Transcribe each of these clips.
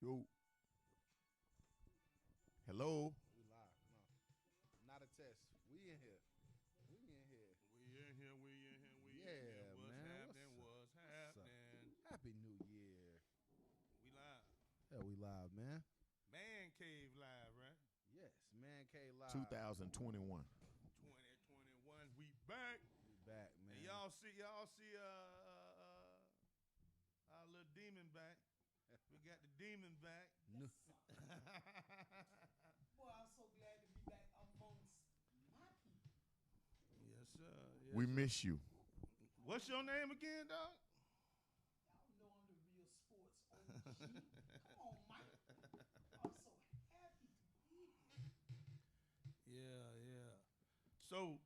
Yo. Hello. We live. No, not a test. We in here. We in here. Yeah, What's man. happening? What's happening? Happy New Year. We live. Yeah, we live, man. Man Cave live, right? Yes, Man K Live. 2021. 2021. We back. We back, man. And y'all see our little demon back. We got the demon back. No. Boy, I'm so glad to be back amongst my people. Yes, sir. Yes, We sir. miss you. What's your name again, dog? Y'all know I'm the real sports OG. Come on, Mike. I'm so happy to be here. Yeah. So,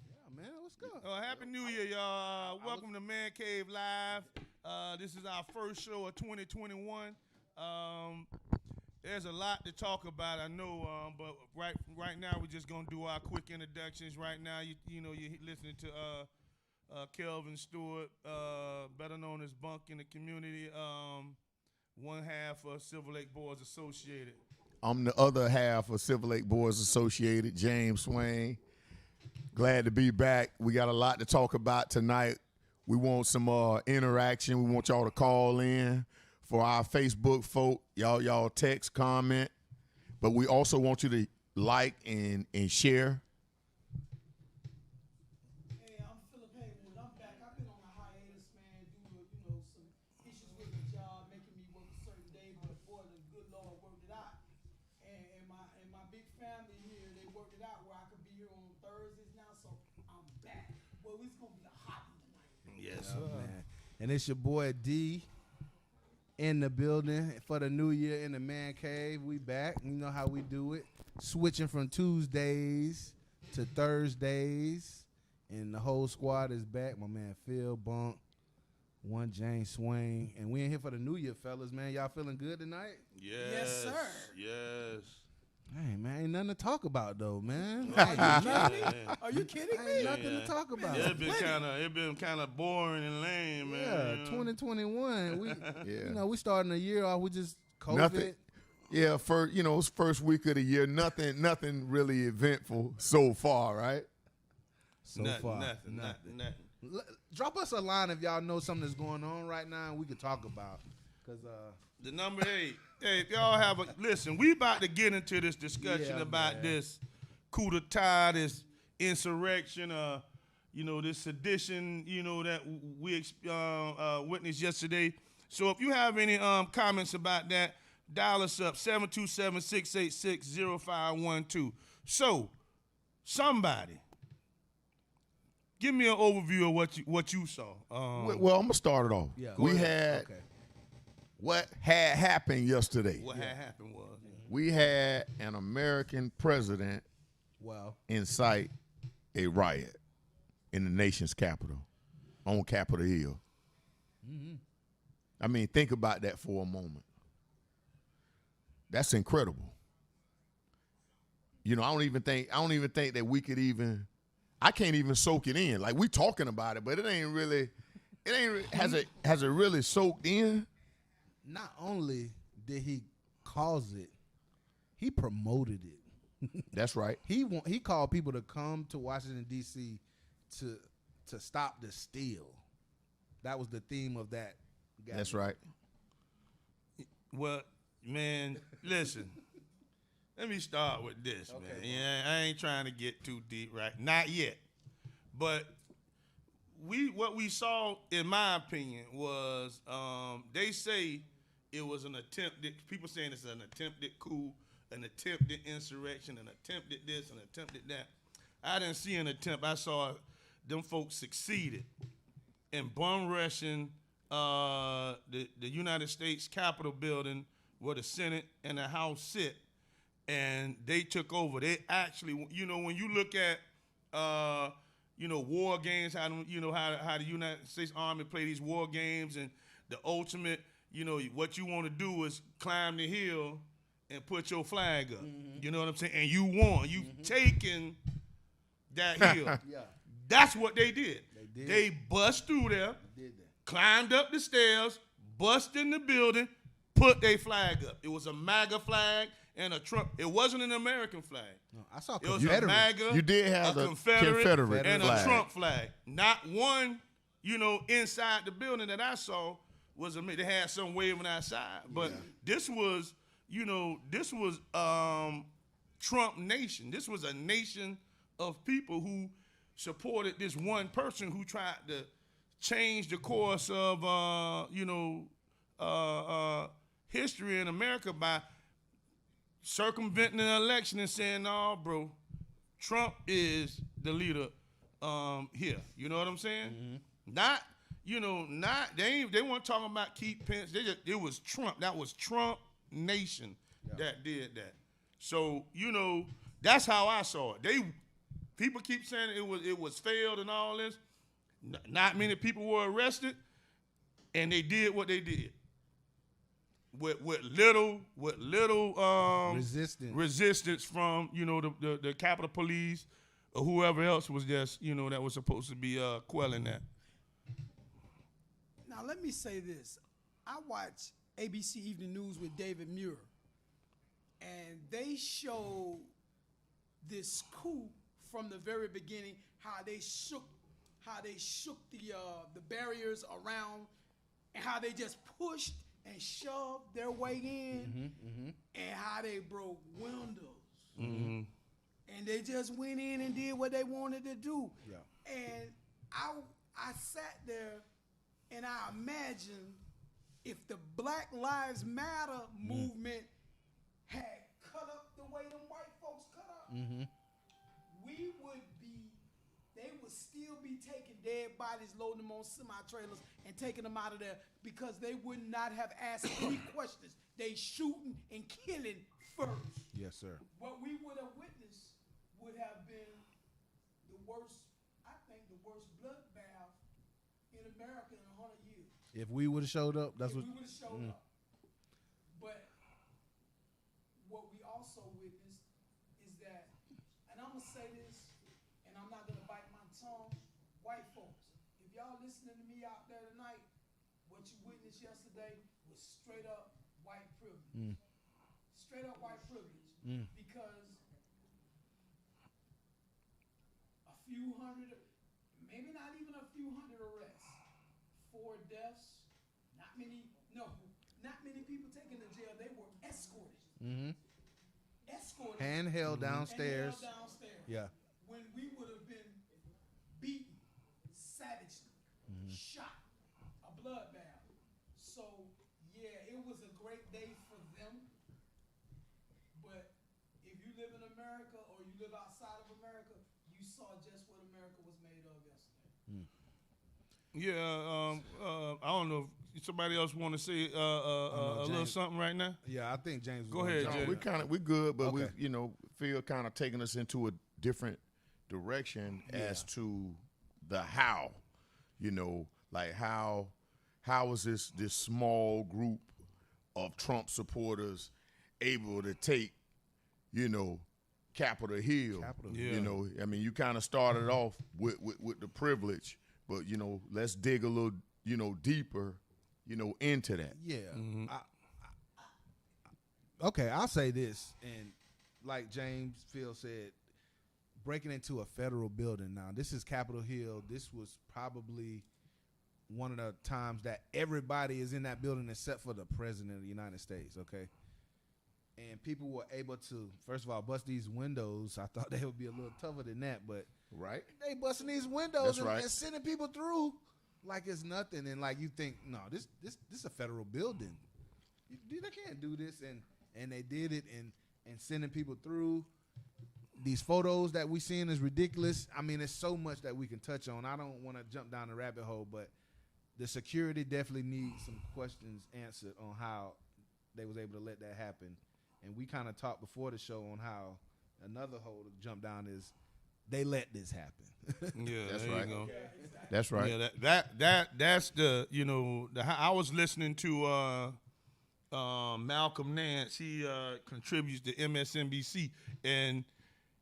Yeah, man. What's good? Happy New Year, y'all. Welcome to Man Cave Live. This is our first show of 2021. There's a lot to talk about, I know, but right now we're just gonna do our quick introductions. Right now, you know you're listening to Kelvin Stewart, better known as Bunk in the community, one half of Silver Lake Boys Associated. I'm the other half of Silver Lake Boys Associated, James Swain. Glad to be back. We got a lot to talk about tonight. We want some interaction. We want y'all to call in. For our Facebook folk, y'all text, comment. But we also want you to like and share. Hey, I'm Philip Haywood. I'm back. I've been on a hiatus, man, due to, some issues with the job, making me work a certain day, but boy, the good Lord worked it out. And my big family here, they worked it out where I could be here on Thursdays now, so I'm back. Boy, it's gonna be a hot one tonight. Yes, Yeah, man. And it's your boy D in the building for the new year in the Man Cave. We back. You know how we do it. Switching from Tuesdays to Thursdays. And the whole squad is back. My man Phil Bunk, one James Swain. And we in here for the new year, fellas, man. Y'all feeling good tonight? Yes, sir. Yes. Hey, man, ain't nothing to talk about, though, man. Are you kidding Ain't me? nothing to talk about. Yeah, it been kind of boring and lame, man. Yeah, you know? 2021. We, Yeah. we starting the year off with just COVID. Nothing. Yeah, it's first week of the year. Nothing really eventful so far, right? So nothing, far. nothing. Drop us a line if y'all know something that's going on right now and we could talk about. Because, The number 8. Hey, if y'all have listen, we about to get into this discussion Yeah, about man. this coup d'etat, this insurrection, this sedition, that we witnessed yesterday. So if you have any comments about that, dial us up, 727-686-0512. So, somebody, give me an overview of what you saw. Well, I'm going to start it off. yeah. We had Okay. what had happened yesterday. What had happened was. We had an American president Well, incite a riot in the nation's capital, on Capitol Hill. I mean, think about that for a moment. That's incredible. I don't even think that we could even. I can't even soak it in. Like, we talking about it, but it ain't really. Has it really soaked in? not only did he cause it, he promoted it. That's right. He called people to come to Washington, D.C. to stop the steal. That was the theme of that. That's right. Well, man, listen. Let me start with this, man. Okay, Yeah, I ain't trying to get too deep, right? Not yet. But what we saw, in my opinion, was they say it was an attempted. People saying it's an attempted coup, an attempted insurrection, an attempted this, an attempted that. I didn't see an attempt. I saw them folks succeeded in bum rushing the United States Capitol building where the Senate and the House sit, and they took over. They actually, when you look at, war games, how the United States Army play these war games, and the ultimate, what you want to do is climb the hill and put your flag up. Mm-hmm. You know what I'm saying? And you won. You taken that hill. Yeah. That's what they did. They did. They bust through there, Did that. climbed up the stairs, bust in the building, put their flag up. It was a MAGA flag and a Trump. It wasn't an American flag. No, I saw It was a Confederate. MAGA, You did have a the Confederate and flag. a Trump flag. Not one, inside the building that I saw was they had some waving outside. But this was, Trump nation. This was a nation of people who supported this one person who tried to change the course of, history in America by circumventing an election and saying, "No, bro, Trump is the leader here." You know what I'm saying? Not they weren't talking about Keith Pence. It was Trump. That was Trump nation that did that. So that's how I saw it. People keep saying it was failed and all this. Not many people were arrested, and they did what they did with little resistance from the Capitol Police or whoever else was just that was supposed to be quelling that. Now, let me say this. I watch ABC Evening News with David Muir, and they showed this coup from the very beginning, how they shook the barriers around, and how they just pushed and shoved their way in, and how they broke windows. And they just went in and did what they wanted to do. Yeah. And I sat there and I imagined if the Black Lives Matter movement had cut up the way them white folks cut up, they would still be taking dead bodies, loading them on semi-trailers, and taking them out of there because they would not have asked any questions. They shooting and killing first. Yes, sir. What we would have witnessed would have been the worst bloodbath in America in 100 years. If we would have showed up, that's If what. we would have showed up. But what we also witnessed is that, and I'm going to say this, and I'm not going to bite my tongue, white folks, if y'all listening to me out there tonight, what you witnessed yesterday was straight up white privilege. Straight up white privilege. Because a few hundred, maybe not even a few hundred arrests, 4 deaths, not many people taken to jail. They were escorted. Escorted. Handheld downstairs. Yeah. When we would have been beaten savagely, shot, a bloodbath. So, yeah, it was a great day for them. But if you live in America or you live outside of America, you saw just what America was made of yesterday. Yeah, I don't know if somebody else want to say a little something right now. Yeah, I think James. Go ahead, No, Jay. we good, but Okay. we feel kind of taking us into a different direction as to the how. Like how was this small group of Trump supporters able to take Capitol Hill? Yeah. I mean, you kind of started off with the privilege, but let's dig a little deeper into that. Yeah. Okay, I'll say this, and like James Phil said, breaking into a federal building. Now, this is Capitol Hill. This was probably one of the times that everybody is in that building except for the president of the United States, okay? And people were able to, first of all, bust these windows. I thought they would be a little tougher than that, but Right. they busting these windows That's and, right. and sending people through like it's nothing. And like you think, no, this is a federal building. They can't do this. And they did it and sending people through. These photos that we seeing is ridiculous. I mean, there's so much that we can touch on. I don't want to jump down the rabbit hole, but the security definitely needs some questions answered on how they was able to let that happen. And we kind of talked before the show on how another hole to jump down is they let this happen. Yeah, That's there right. you go. That's right. Yeah, that's the I was listening to Malcolm Nance. He contributes to MSNBC, and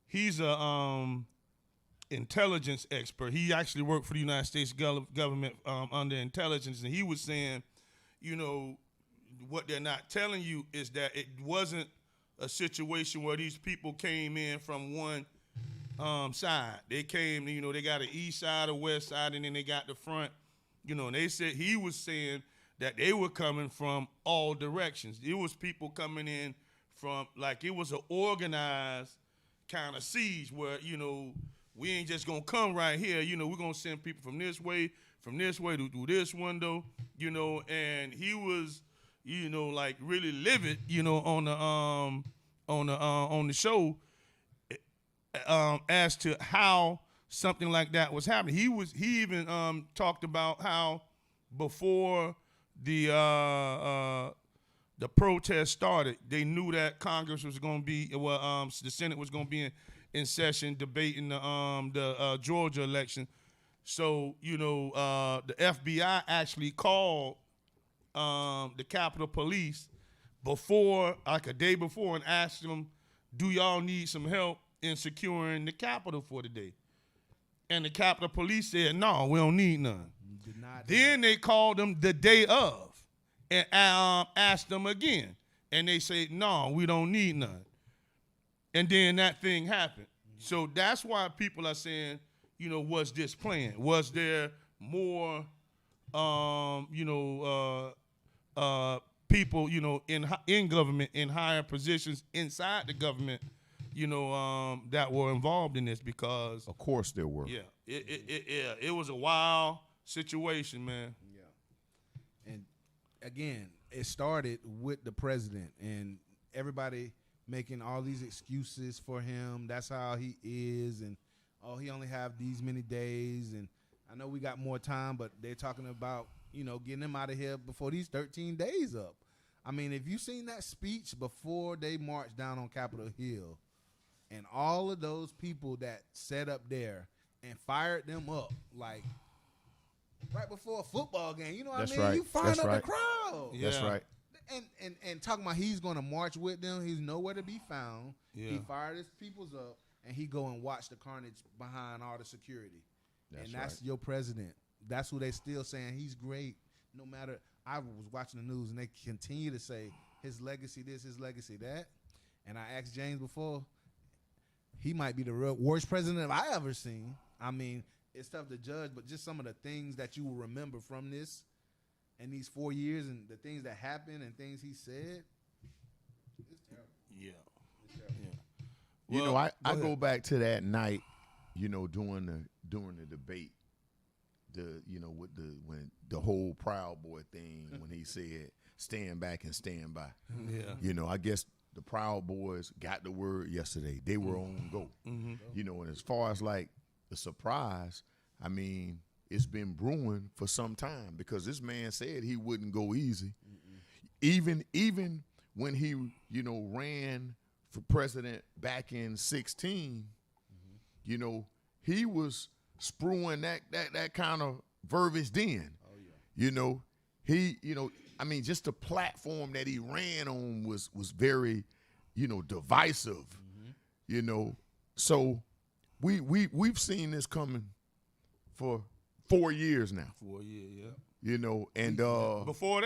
he's a intelligence expert. He actually worked for the United States government under intelligence, and he was saying, what they're not telling you is that it wasn't a situation where these people came in from one side. They came, they got an east side, a west side, and then they got the front. And they said he was saying that they were coming from all directions. It was people coming in from, like, it was an organized kind of siege where, we ain't just gonna come right here. We're gonna send people from this way to do this window, and he was, like really livid, on the show, as to how something like that was happening. He even talked about how before the protest started, they knew that Congress was going to be, the Senate was going to be in session debating the Georgia election. So, the FBI actually called the Capitol Police before, like a day before, and asked them, do y'all need some help in securing the Capitol for the day? And the Capitol Police said, no, we don't need none. Then they called them the day of and asked them again. And they said, no, we don't need none. And then that thing happened. So that's why people are saying, was this planned? Was there more, people, in government, in higher positions inside the government, that were involved in this? Because Of course there were. yeah, it was a wild situation, man. Yeah. And again, it started with the president and everybody making all these excuses for him. That's how he is, and he only have these many days, and I know we got more time, but they're talking about, getting him out of here before these 13 days up. I mean, if you seen that speech before they marched down on Capitol Hill, and all of those people that sat up there and fired them up, like right before a football game, you know what That's I mean? right. You fired That's up right. the crowd. Yeah. That's right. And talking about he's going to march with them, he's nowhere to be found. Yeah. He fired his peoples up, and he go and watch the carnage behind all the security. That's That's right. your president. That's who they still saying he's great. No matter, I was watching the news, and they continue to say his legacy this, his legacy that. And I asked James before, he might be the real worst president I ever seen. I mean, it's tough to judge, but just some of the things that you will remember from this and these 4 years and the things that happened and things he said, it's terrible. Yeah. It's terrible. Yeah. I go back to that night, during the debate, when the whole Proud Boy thing, when he said stand back and stand by. Yeah. I guess the Proud Boys got the word yesterday. They were on go. Mm-hmm. And as far as like the surprise, I mean, it's been brewing for some time because this man said he wouldn't go easy. Even when he, ran for president back in 2016, he was spewing that kind of verbiage then. Oh, yeah. He, I mean, just the platform that he ran on was very, divisive. So we've seen this coming for 4 years now. 4 years, yeah. And Before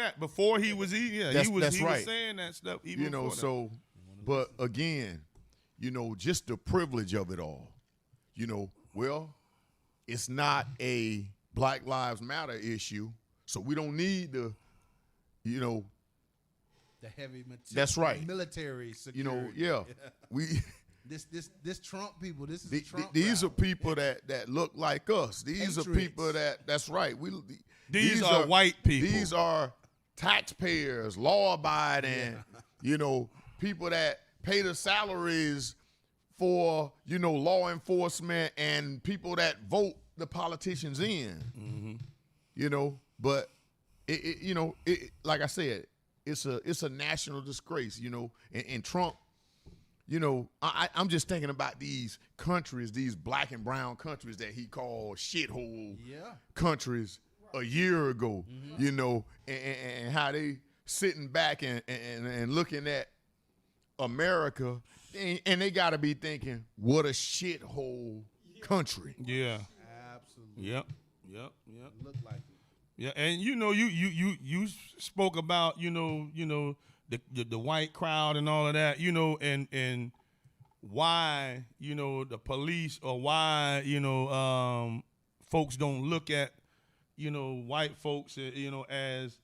he was, That's he was right. saying that stuff. Even before that. so, but again, just the privilege of it all. Well, it's not a Black Lives Matter issue, so we don't need the, The heavy That's right. military security. yeah, we. This Trump people. This is Trump. These are crowd. people that look like us. These are Patriots. people that's right. These are white people. These are taxpayers, law abiding, people that pay the salaries for, law enforcement and people that vote the politicians in. But it like I said, it's a national disgrace, and Trump, I'm just thinking about these countries, these black and brown countries that he called shithole countries a year ago, and how they sitting back and looking at America, and they got to be thinking, what a shithole country. Yeah. Absolutely. Yep. Look like it. Yeah, and you spoke about the white crowd and all of that, and why the police or why folks don't look at white folks as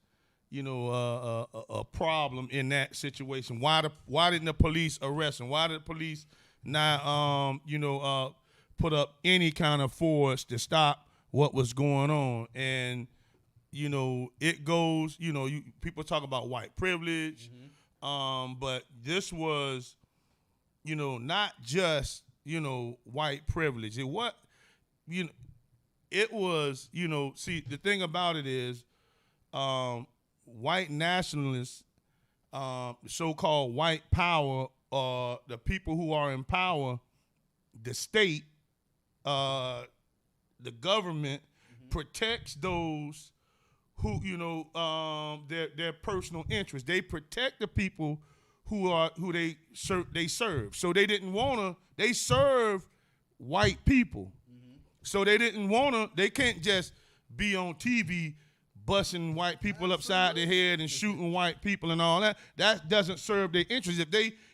a problem in that situation. Why didn't the police arrest him? Why did the police not put up any kind of force to stop what was going on? And it goes, people talk about white privilege, but this was, not just, white privilege. It was, see, the thing about it is, white nationalists, so-called white power, the people who are in power, the state, the government protects those who their personal interests. They protect the people who they serve. So they didn't wanna. They serve white people. So they can't just be on TV busting white people upside their head and shooting white people and all that. That doesn't serve their interests.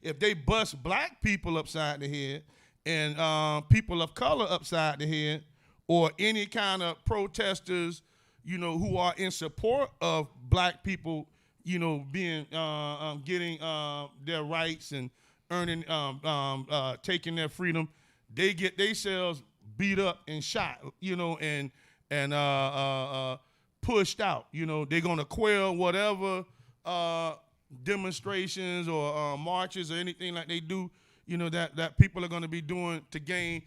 If they bust black people upside the head and people of color upside the head, or any kind of protesters, who are in support of black people, being getting their rights and earning taking their freedom, they get themselves beat up and shot, and pushed out. They're gonna quell whatever demonstrations or marches or anything like they do, that people are gonna be doing to gain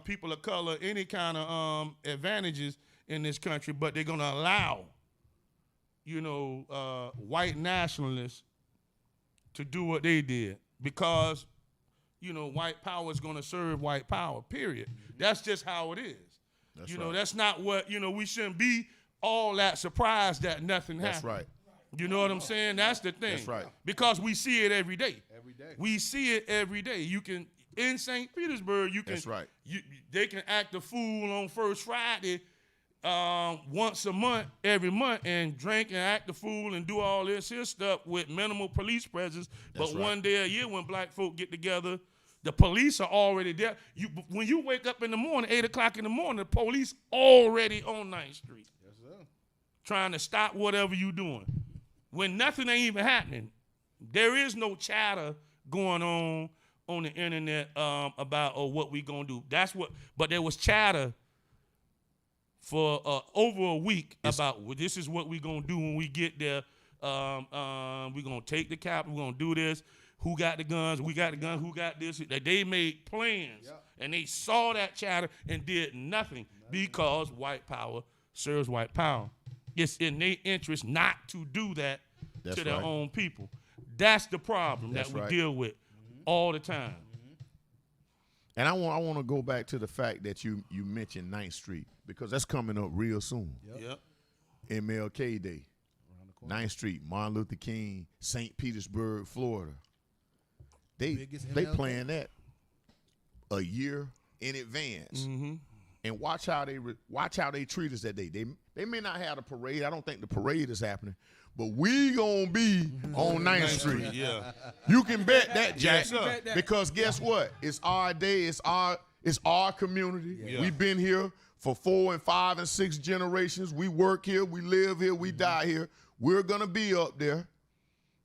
people of color any kind of advantages in this country, but they're gonna allow, white nationalists to do what they did because, white power is gonna serve white power, period. That's just how it is. That's right. That's not what, we shouldn't be all that surprised that nothing happened. That's right. You know what I'm saying? That's the thing. That's right. Because we see it every day. Every day. We see it every day. You can, in St. Petersburg, That's right. They can act a fool on First Friday once a month, every month, and drink and act a fool and do all this here stuff with minimal police presence. But one day a year when black folk get together, the police are already there. When you wake up in the morning, 8 o'clock in the morning, the police already on 9th Street. Yes, sir. Trying to stop whatever you doing. When nothing ain't even happening. There is no chatter going on the internet about what we gonna do. But there was chatter for over a week about this is what we gonna do when we get there. We gonna take the Capitol. We gonna do this. Who got the guns? We got the guns. Who got this? They made plans, and they saw that chatter and did nothing because white power serves white power. It's in their interest not to do that to their own people. That's the problem that we deal with all the time. And I want to go back to the fact that you mentioned 9th Street because that's coming up real soon. Yep. MLK Day, 9th Street, Martin Luther King, St. Petersburg, Florida. They plan that a year in advance, and watch how they treat us that day. They may not have a parade. I don't think the parade is happening, but we gonna be on 9th Street. Yeah, you can bet that, Jack. Yes, because guess what? It's our day. It's our community. Yeah. We've been here for 4 and 5 and 6 generations. We work here. We live here. We die here. We're gonna be up there,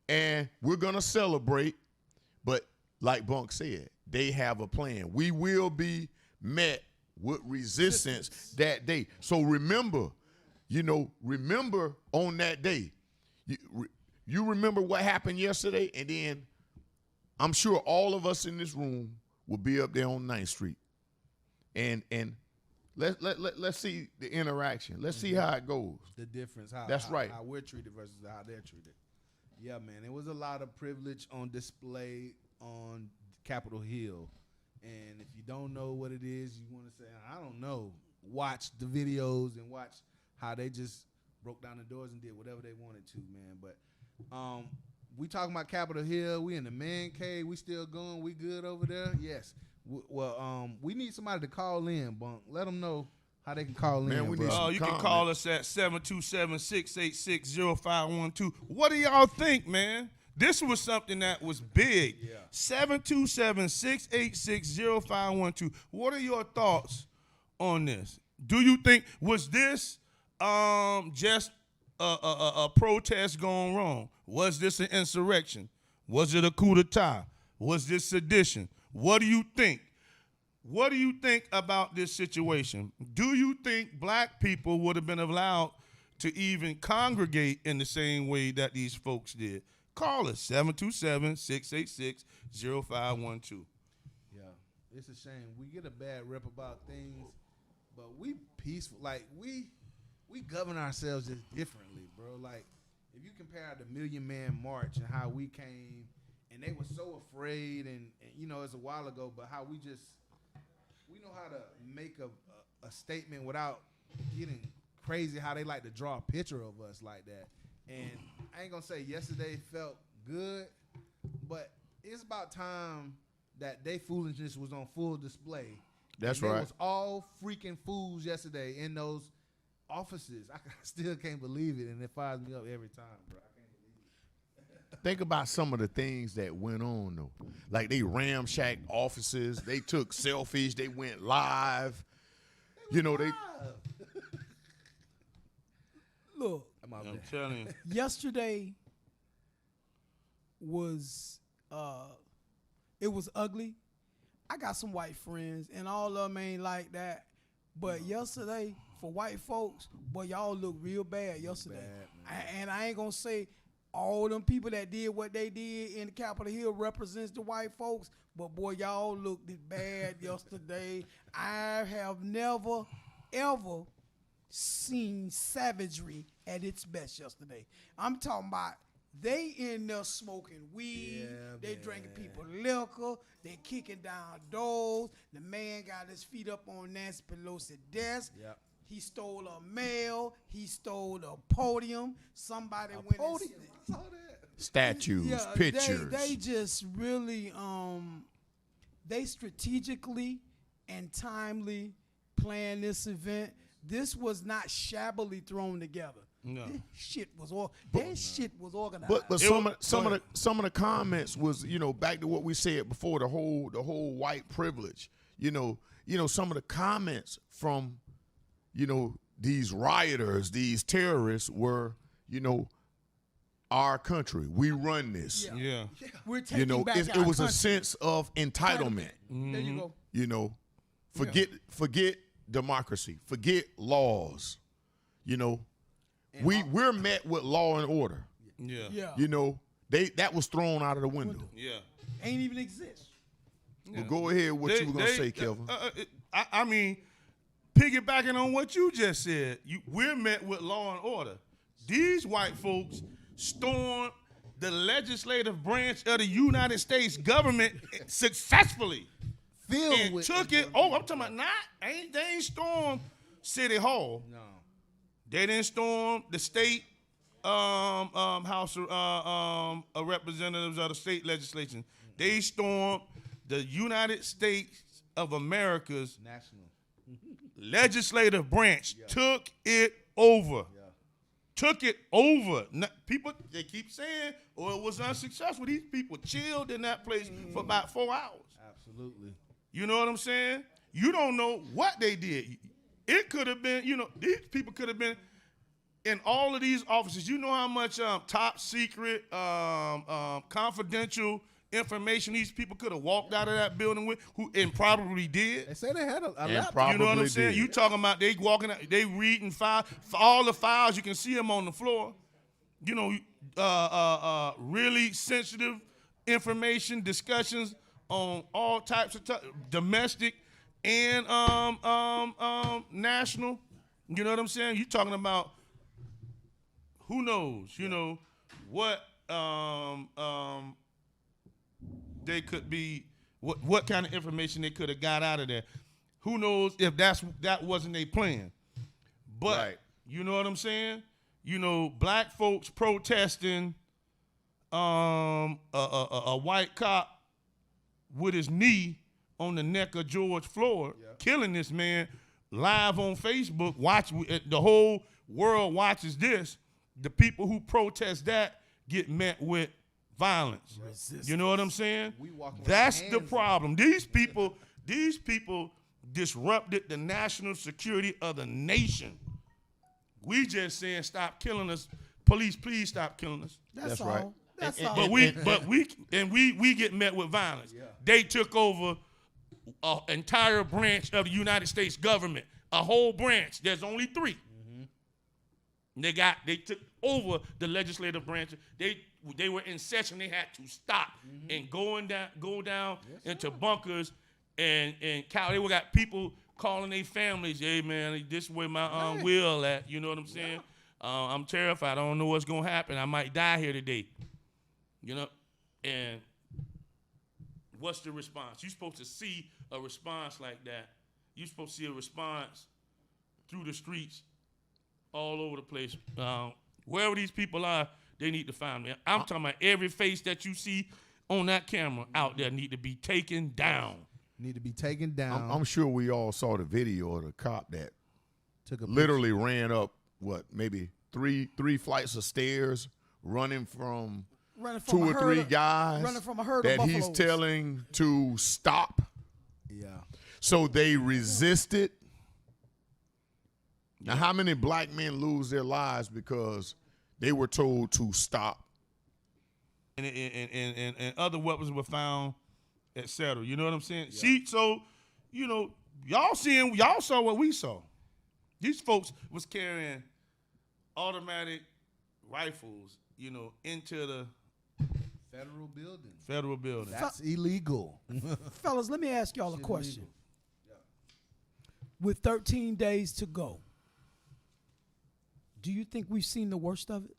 and we're gonna celebrate. But like Bunk said, they have a plan. We will be met with resistance that day. So remember on that day, you remember what happened yesterday, and then I'm sure all of us in this room will be up there on 9th Street. And let's see the interaction. Let's see how it goes. The difference. That's right. How we're treated versus how they're treated. Yeah, man. It was a lot of privilege on display on Capitol Hill. And if you don't know what it is, you want to say, I don't know. Watch the videos and watch how they just broke down the doors and did whatever they wanted to, man. But we talking about Capitol Hill. We in the man cave. We still going. We good over there? Yes. We need somebody to call in, Bunk. Let them know How they can call Man, in, we bro? need some You can comment. call us at 727-686-0512. What do y'all think, man? This was something that was big. 727-686-0512. What are your thoughts on this? Do you think, was this just a protest gone wrong? Was this an insurrection? Was it a coup d'etat? Was this sedition? What do you think? What do you think about this situation? Do you think black people would have been allowed to even congregate in the same way that these folks did? Call us, 727-686-0512. Yeah, it's a shame. We get a bad rep about things, but we peaceful. Like, we govern ourselves just differently, bro. Like, if you compare the Million Man March and how we came, and they were so afraid, and you know, it's a while ago, but how we know how to make a statement without getting crazy, how they like to draw a picture of us like that. And I ain't gonna say yesterday felt good, but it's about time that they foolishness was on full display. That's and right. They was all freaking fools yesterday in those offices. I still can't believe it, and it fires me up every time, bro. I can't believe it. Think about some of the things that went on, though. Like, they ramshacked offices. They took selfies. They went live. You know, they... Look, I'm telling you. yesterday was it was ugly. I got some white friends, and all of them ain't like that. But yesterday, for white folks, boy, y'all look real bad yesterday. And I ain't gonna say all them people that did what they did in Capitol Hill represents the white folks, but boy, y'all looked bad yesterday. I have never, ever seen savagery at its best yesterday. I'm talking about they in there smoking weed, they drinking people liquor, they kicking down doors. The man got his feet up on Nancy Pelosi's desk. Yep. He stole a mail. He stole a podium. Somebody went podium? and I saw that. Statues, pictures. They just really they strategically and timely planned this event. This was not shabbily thrown together. No. This shit was shit was organized. But some of the comments was, you know, back to what we said before, the whole white privilege. You know some of the comments from, you know, these rioters, these terrorists were, you know, our country. We run this. Yeah. We're taking You know, back it our was a country. sense of entitlement. There you go. You know, forget democracy, forget laws. You know, we're met with law and order. Yeah. Yeah. You know, that was thrown out of the window. Yeah. Ain't even exist. Well, go ahead. What you were gonna say, Kelvin? I mean, piggybacking on what you just said, we're met with law and order. These white folks stormed the legislative branch of the United States government successfully and took it. Oh, I'm talking about they ain't stormed City Hall. No. They didn't storm the state House of Representatives of the state legislation. They stormed the United States of America's National. legislative branch. Took it over. Took it over. People, they keep saying, it was unsuccessful. These people chilled in that place for about 4 hours. Absolutely. You know what I'm saying? You don't know what they did. It could have been, these people could have been in all of these offices. You know how much top secret, confidential information these people could have walked out of that building with, and probably did. They say they had a And laptop. You know what I'm probably saying? did. You talking about they walking out, they reading files, all the files, you can see them on the floor. You know, really sensitive information, discussions on all types of domestic and national. You know what I'm saying? You talking about who knows, you know, what they could be, what kind of information they could have got out of there. Who knows if that wasn't their plan. But Right. You know what I'm saying? You know, black folks protesting a white cop with his knee on the neck of George Floyd, killing this man live on Facebook, the whole world watches this. The people who protest that get met with violence. Resistance. You know what I'm saying? We walking with That's our the hands problem. These people disrupted the national security of the nation. We just saying stop killing us. Police, please stop killing us. That's all. right. That's And- all. But we get met with violence. Yeah. They took over an entire branch of the United States government, a whole branch. There's only 3. They took over the legislative branch. They were in session. They had to stop and go down into bunkers and they got people calling their families. Hey man, this is where my will at. You know what I'm saying? I'm terrified. I don't know what's gonna happen. I might die here today. You know, and what's the response? You're supposed to see a response like that. You're supposed to see a response through the streets, all over the place. Wherever these people are, they need to find me. I'm talking about every face that you see on that camera out there need to be taken down. Need to be taken down. I'm sure we all saw the video of the cop that Took a literally ran up maybe three flights of stairs, running from Running from 2 a or herd 3 of- guys running from a herd of that he's buffaloes. telling to stop. Yeah. So they resisted. Now, how many black men lose their lives because they were told to stop? And other weapons were found, etc. You know what I'm saying? Yeah. So, you know, y'all saw what we saw. These folks was carrying automatic rifles, you know, into the federal building. building. That's illegal. Fellas, let me ask y'all a Shit question. illegal. With 13 days to go, do you think we've seen the worst of it?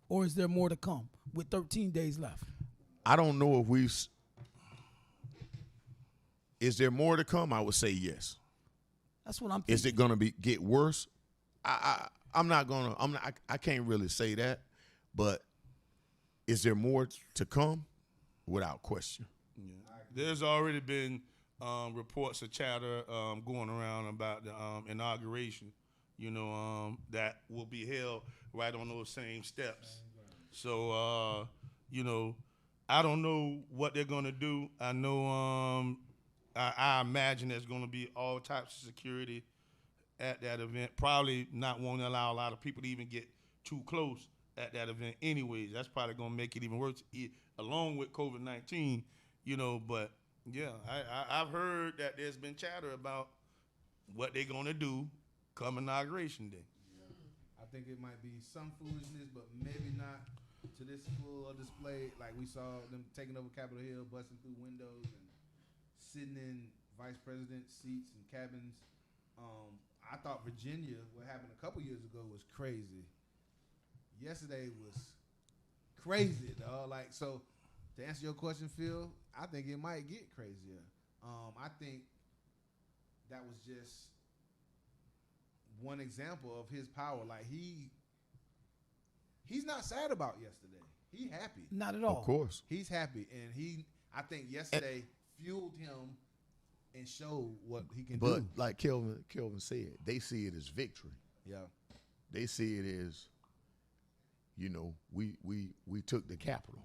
Or is there more to come with 13 days left? I don't know if is there more to come? I would say yes. That's what I'm thinking. Is it going to get worse? I can't really say that, but is there more to come? Without question. Yeah. There's already been reports of chatter going around about the inauguration, you know, that will be held right on those same steps. So, you know, I don't know what they're going to do. I know I imagine there's going to be all types of security at that event. Probably not want to allow a lot of people to even get too close at that event anyways. That's probably going to make it even worse, along with COVID-19, you know. But, yeah, I've heard that there's been chatter about what they're going to do come Inauguration Day. I think it might be some foolishness, but maybe not to this full display. Like we saw them taking over Capitol Hill, busting through windows and sitting in vice president seats and cabins. I thought Virginia, what happened a couple years ago, was crazy. Yesterday was crazy, dog. Like, so to answer your question, Phil, I think it might get crazier. I think that was just one example of his power. Like he's not sad about yesterday. He happy. Not at all. Of course. He's happy, and I think yesterday fueled him and showed what he can do. But like Kelvin said, they see it as victory. Yeah. They see it as, you know, we took the Capitol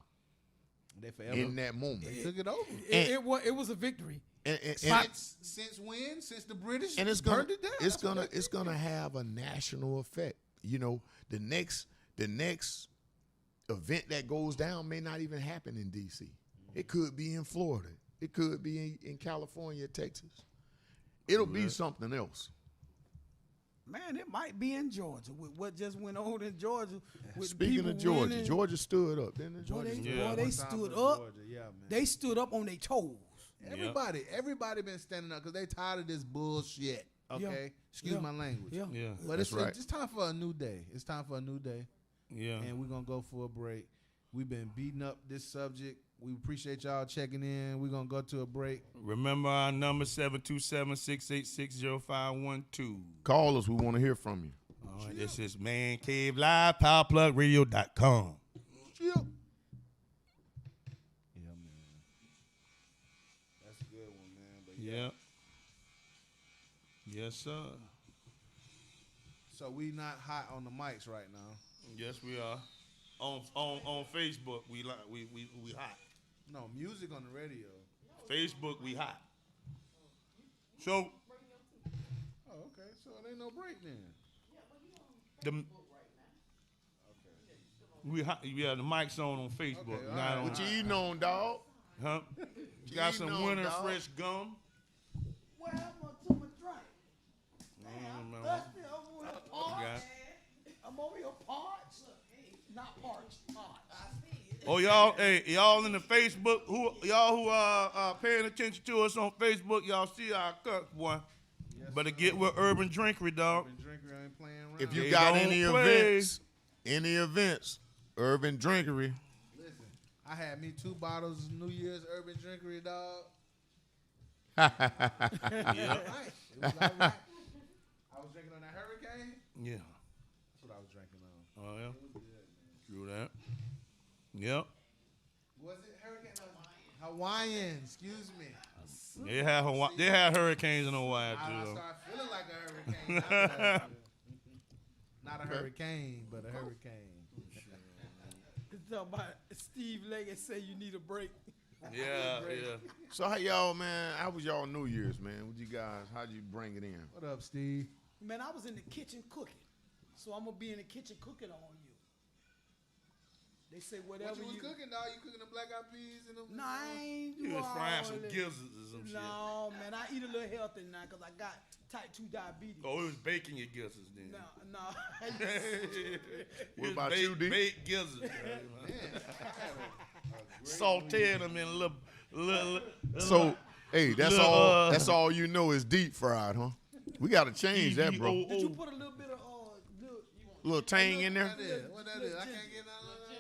They forever in that moment. they took it over. It was a victory. And Since when? Since the British and it's gonna burned it down. it's gonna have a national effect. You know, the next event that goes down may not even happen in D.C. It could be in Florida. It could be in California, Texas. It'll be something else. Man, it might be in Georgia with what just went on in Georgia. With Speaking people of Georgia, winning. Georgia stood up, didn't it? Boy, they, Yeah. boy, they One time stood for up. Georgia. Yeah, man. They stood up on their toes. Everybody been standing up because they tired of this bullshit. Okay, excuse Yeah. my language. Yeah. Yeah. But That's right. it's time for a new day. It's time for a new day, Yeah. and we're gonna go for a break. We've been beating up this subject. We appreciate y'all checking in. We're gonna go to a break. Remember our number 727-686-0512. Call us. We want to hear from you. All right, this is Man Cave Live, PowerPlugRadio.com. Yeah, man. That's a good one, man. But Yeah. Yes, sir. So we not hot on the mics right now. Yes, we are. On Facebook, we hot. No, music on the radio. Facebook, we hot. So Oh, okay. So it ain't no break then. the we hot. Yeah, the mic's on Facebook. Okay, all not right. on, What you eating on, dog? huh? Got eating some on, winter dog? fresh gum. What happened to my drink? Mm, I'm thirsty. I'm over here parched. got- I'm over here parched. Not parched, parched. Oh, y'all, hey, y'all in the Facebook, y'all who are paying attention to us on Facebook, y'all see our cup, boy. Yes, Better sir. get with Urban Drinkery, dog. Urban Drinker ain't playing around. If you They got don't any play. events, Urban Drinkery. Listen, I had me 2 bottles of New Year's Urban Drinkery, dog. Yeah, Right. It was all right. I was drinking on that Hurricane. yeah. That's what I was drinking on. Oh, yeah. It was good, man. True that. Yep. Was it Hurricane? Hawaiian, excuse me. They had hurricanes in Hawaii, I too. started feeling like a hurricane. after that. Not a hurricane, but a hurricane. It's talking about Steve Leggett say you need a break. Yeah, yeah. So how y'all, man? How was y'all New Year's, man? With you guys, how'd you bring it in? What up, Steve? Man, I was in the kitchen cooking. So I'm going to be in the kitchen cooking on you. They say whatever What you was cooking, dog? You cooking the black eyed peas and them? No, I ain't You doing was frying all some that. gizzards or some shit. No, man, I eat a little healthy now because I got type 2 diabetes. Oh, it was baking your gizzards then. No. What about you, D? Baked gizzards. Man, Sauteing them in a little So, hey, that's Little, all. That's all you know is deep fried, huh? We gotta change that, bro. Did you put a little bit of Little tang in there. What that is? What that is? I can't get none of that.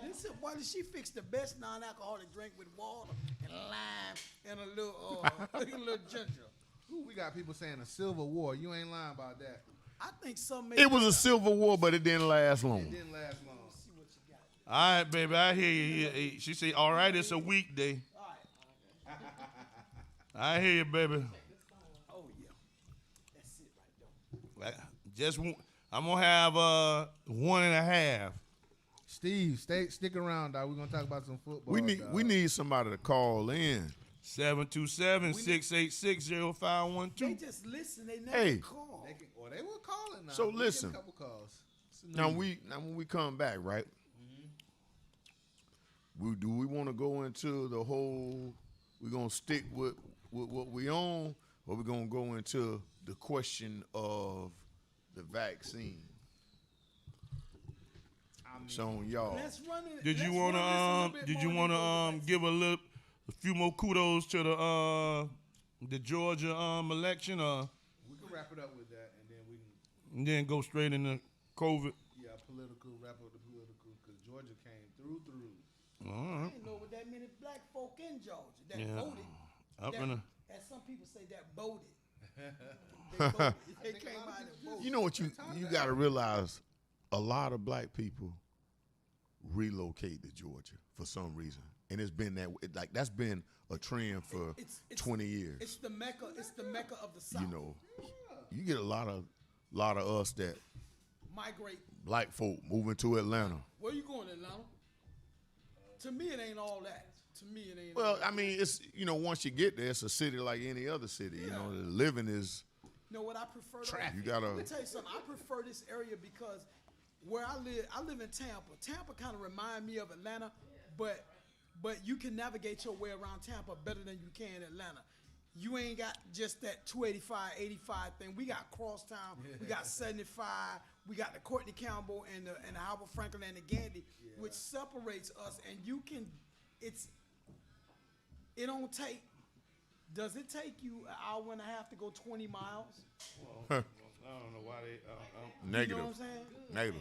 yeah, this is why did she fix the best non-alcoholic drink with water and lime and a little a little ginger. Ooh, we got people saying a civil war. You ain't lying about that. I think some It was a civil war, but it didn't last It long. didn't last long. See what you got. All right, baby, I hear you. She said, all right, it's a weekday. All right. I hear you, baby. Oh yeah. That's it right there. I'm going to have 1.5. Steve, stick around, dog. We're gonna talk about some football. We need somebody to call in. 727-686-0512. They just listen. They never Hey. call. They were calling now. So We get listen. a couple calls. Now when we come back, right? Do we want to go into the whole? We're gonna stick with what we own, or we're gonna go into the question of the vaccine? It's on y'all. Let's run it. Did you let's want run this a little bit to more than COVID give a few more kudos to the Georgia election, or We can wrap it up with that, and then we can then go straight into COVID? wrap up the political, because Georgia came through. All I right. didn't know that many black folk in Georgia that Yeah. voted. Up That, in the, as some people say, that voted. They voted. They think a came lot of out and people voted. You know what you got to realize? A lot of black people relocate to Georgia for some reason, and it's been that's been a trend for It's 20 years. It's the mecca. It's the mecca of the South. You know, you get a lot of us that Migrate. black folk moving to Atlanta. Where you going, Atlanta? To me, it ain't all that. To me, it ain't. Well, all that. I mean, it's once you get there, it's a city like any other city. You know, the living is You know what I prefer? though? you gotta. Let me tell you something. I prefer this area because where I live in Tampa. Tampa kind of remind me of Atlanta, but you can navigate your way around Tampa better than you can Atlanta. You ain't got just that 285, 85 thing. We got Crosstown, we got 75, we got the Courtney Campbell and the Howard Franklin and the Gandy, which separates us. And you can, it don't take. Does it take you an hour and a half to go 20 miles? I don't know why they. Negative. You know what I'm saying? Negative.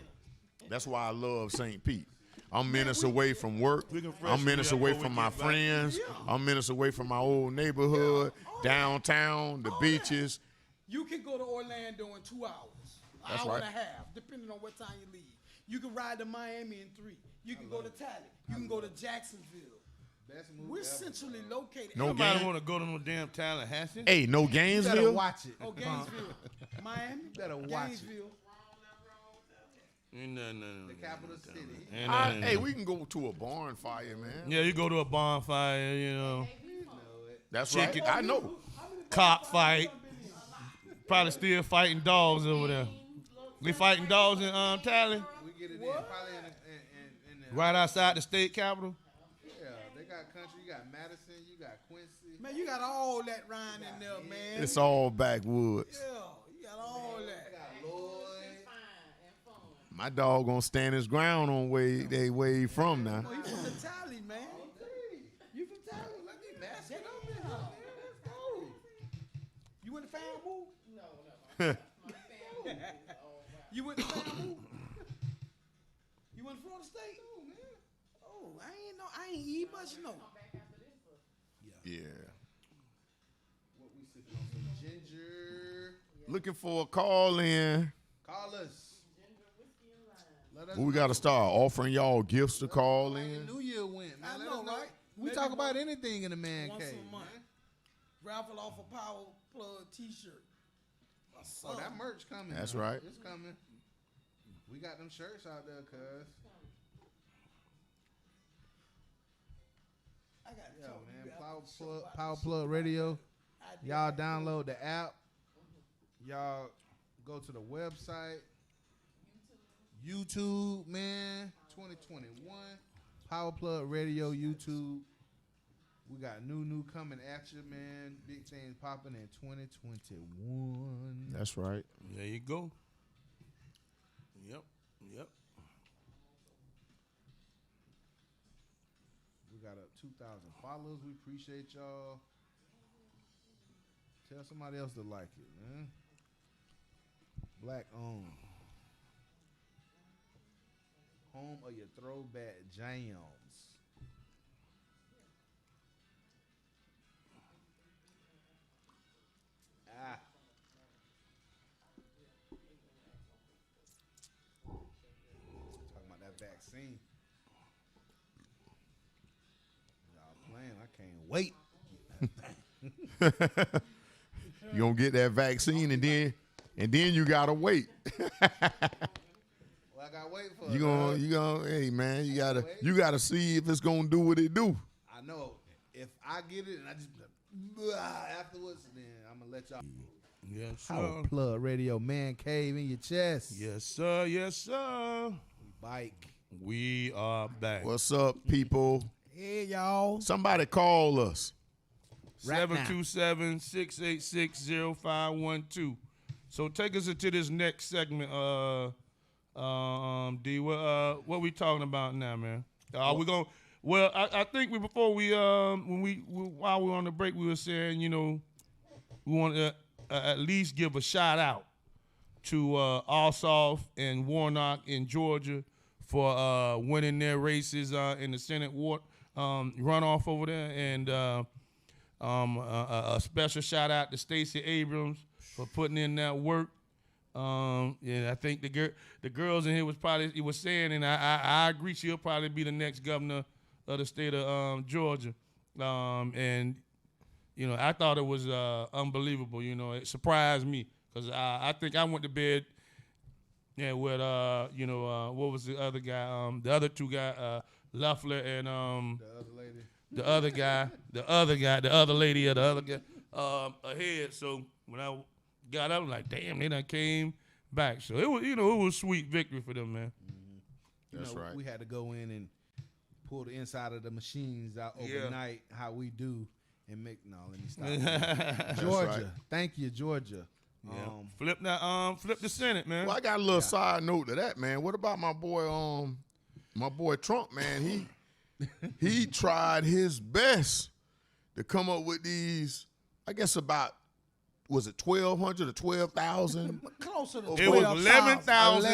That's why I love St. Pete. I'm minutes away from work. We can freshen I'm minutes you up away before from we my get back. friends. Yeah. I'm minutes away from my old neighborhood, downtown, the All beaches. You can go to Orlando in 2 hours, That's hour and right. a half, depending on what time you leave. You can ride to Miami in 3. You can go to Tally. You can go to Jacksonville. Best movie We're ever, centrally bro. located. No Nobody game. want to go to no damn Tallahassee. Hey, no You better Gainesville. watch it. Oh, Gainesville, Miami. You better watch it. Gainesville. No. The capital city. Hey, we can go to a barn fire, man. Yeah, you go to a bonfire, You know it. That's Chicken. right. I know. Cockfight. Probably still fighting dogs over there. We fighting dogs in Tally, We get it in probably in the right outside the state capitol. yeah. They got country. You got Madison. You got Quincy. Man, you got all that Ryan in there, man. It's all backwoods. Yeah, you got all You that. got Lloyd. My dog gonna stand his ground on where he from now. Oh, you from the Tally, man. You from Tally? Let me mask it up in here, man. Let's go. You went to Fairmouth? You went to Fairmouth? You went to Florida State? Oh, man. Oh, I ain't eat much, no. Yeah. What we sipping on? Some ginger. Looking for a call in. Call us. Let us Well, we got to start offering y'all gifts to call know how in. the New Year went, man. I Let know, us know. right? We Maybe talk about once- anything in the man Once cave. a month. Man. Raffle off a Power Plug t-shirt. Oh, that merch coming. That's now. right. It's coming. We got them shirts out there, cuz. I got Yeah, talk. man. You got Power to show Plug, out Power the Plug shit. Radio. I did Y'all that. download the app. Y'all go to the website. YouTube, man. 2021. Power Plug Radio, YouTube. We got new coming at you, man. Big things popping in 2021. That's right. There you go. Yep. We got up 2,000 followers. We appreciate y'all. Tell somebody else to like it, man. Black owned. Home of your throwback jams. Ah. Talking about that vaccine. Y'all playing. I can't wait. You gonna get that vaccine and then you gotta wait. Well, I gotta wait for it. You gonna hey man, you gotta see if it's gonna do what it do. I know if I get it and I just afterwards, then I'm gonna let y'all. Yes, Power sir. Plug Radio, man cave in your chest. Yes, sir. Yes, sir. Bike. We are back. What's up, people? Hey, y'all. Somebody call us. Right now. 727-686-0512. So take us into this next segment, D. What we talking about now, man? We going well, I think while we were on the break, we were saying, you know, we want to at least give a shout out to Ossoff and Warnock in Georgia for winning their races in the Senate runoff over there, and a special shout out to Stacey Abrams for putting in that work. Yeah, I think the girls in here was saying, and I agree, she'll probably be the next governor of the state of Georgia. And you know, I thought it was unbelievable. You know, it surprised me because I think I went to bed. Yeah, with what was the other guy? The other two guys, Loeffler and The other lady. the other guy, the other lady, or the other guy ahead. So when I got up, I'm like, damn, they done came back. So it was, it was a sweet victory for them, man. That's right. We had to go in and pull the inside of the machines out Yeah. overnight, how we do, and make. No, let me stop. That's Georgia, right. thank you, Georgia. Flip the Senate, man. Well, I got a little side note to that, man. What about my boy Trump, man? He tried his best to come up with these, I guess about, was it 1,200 or 12,000? Closer to It was 12,000.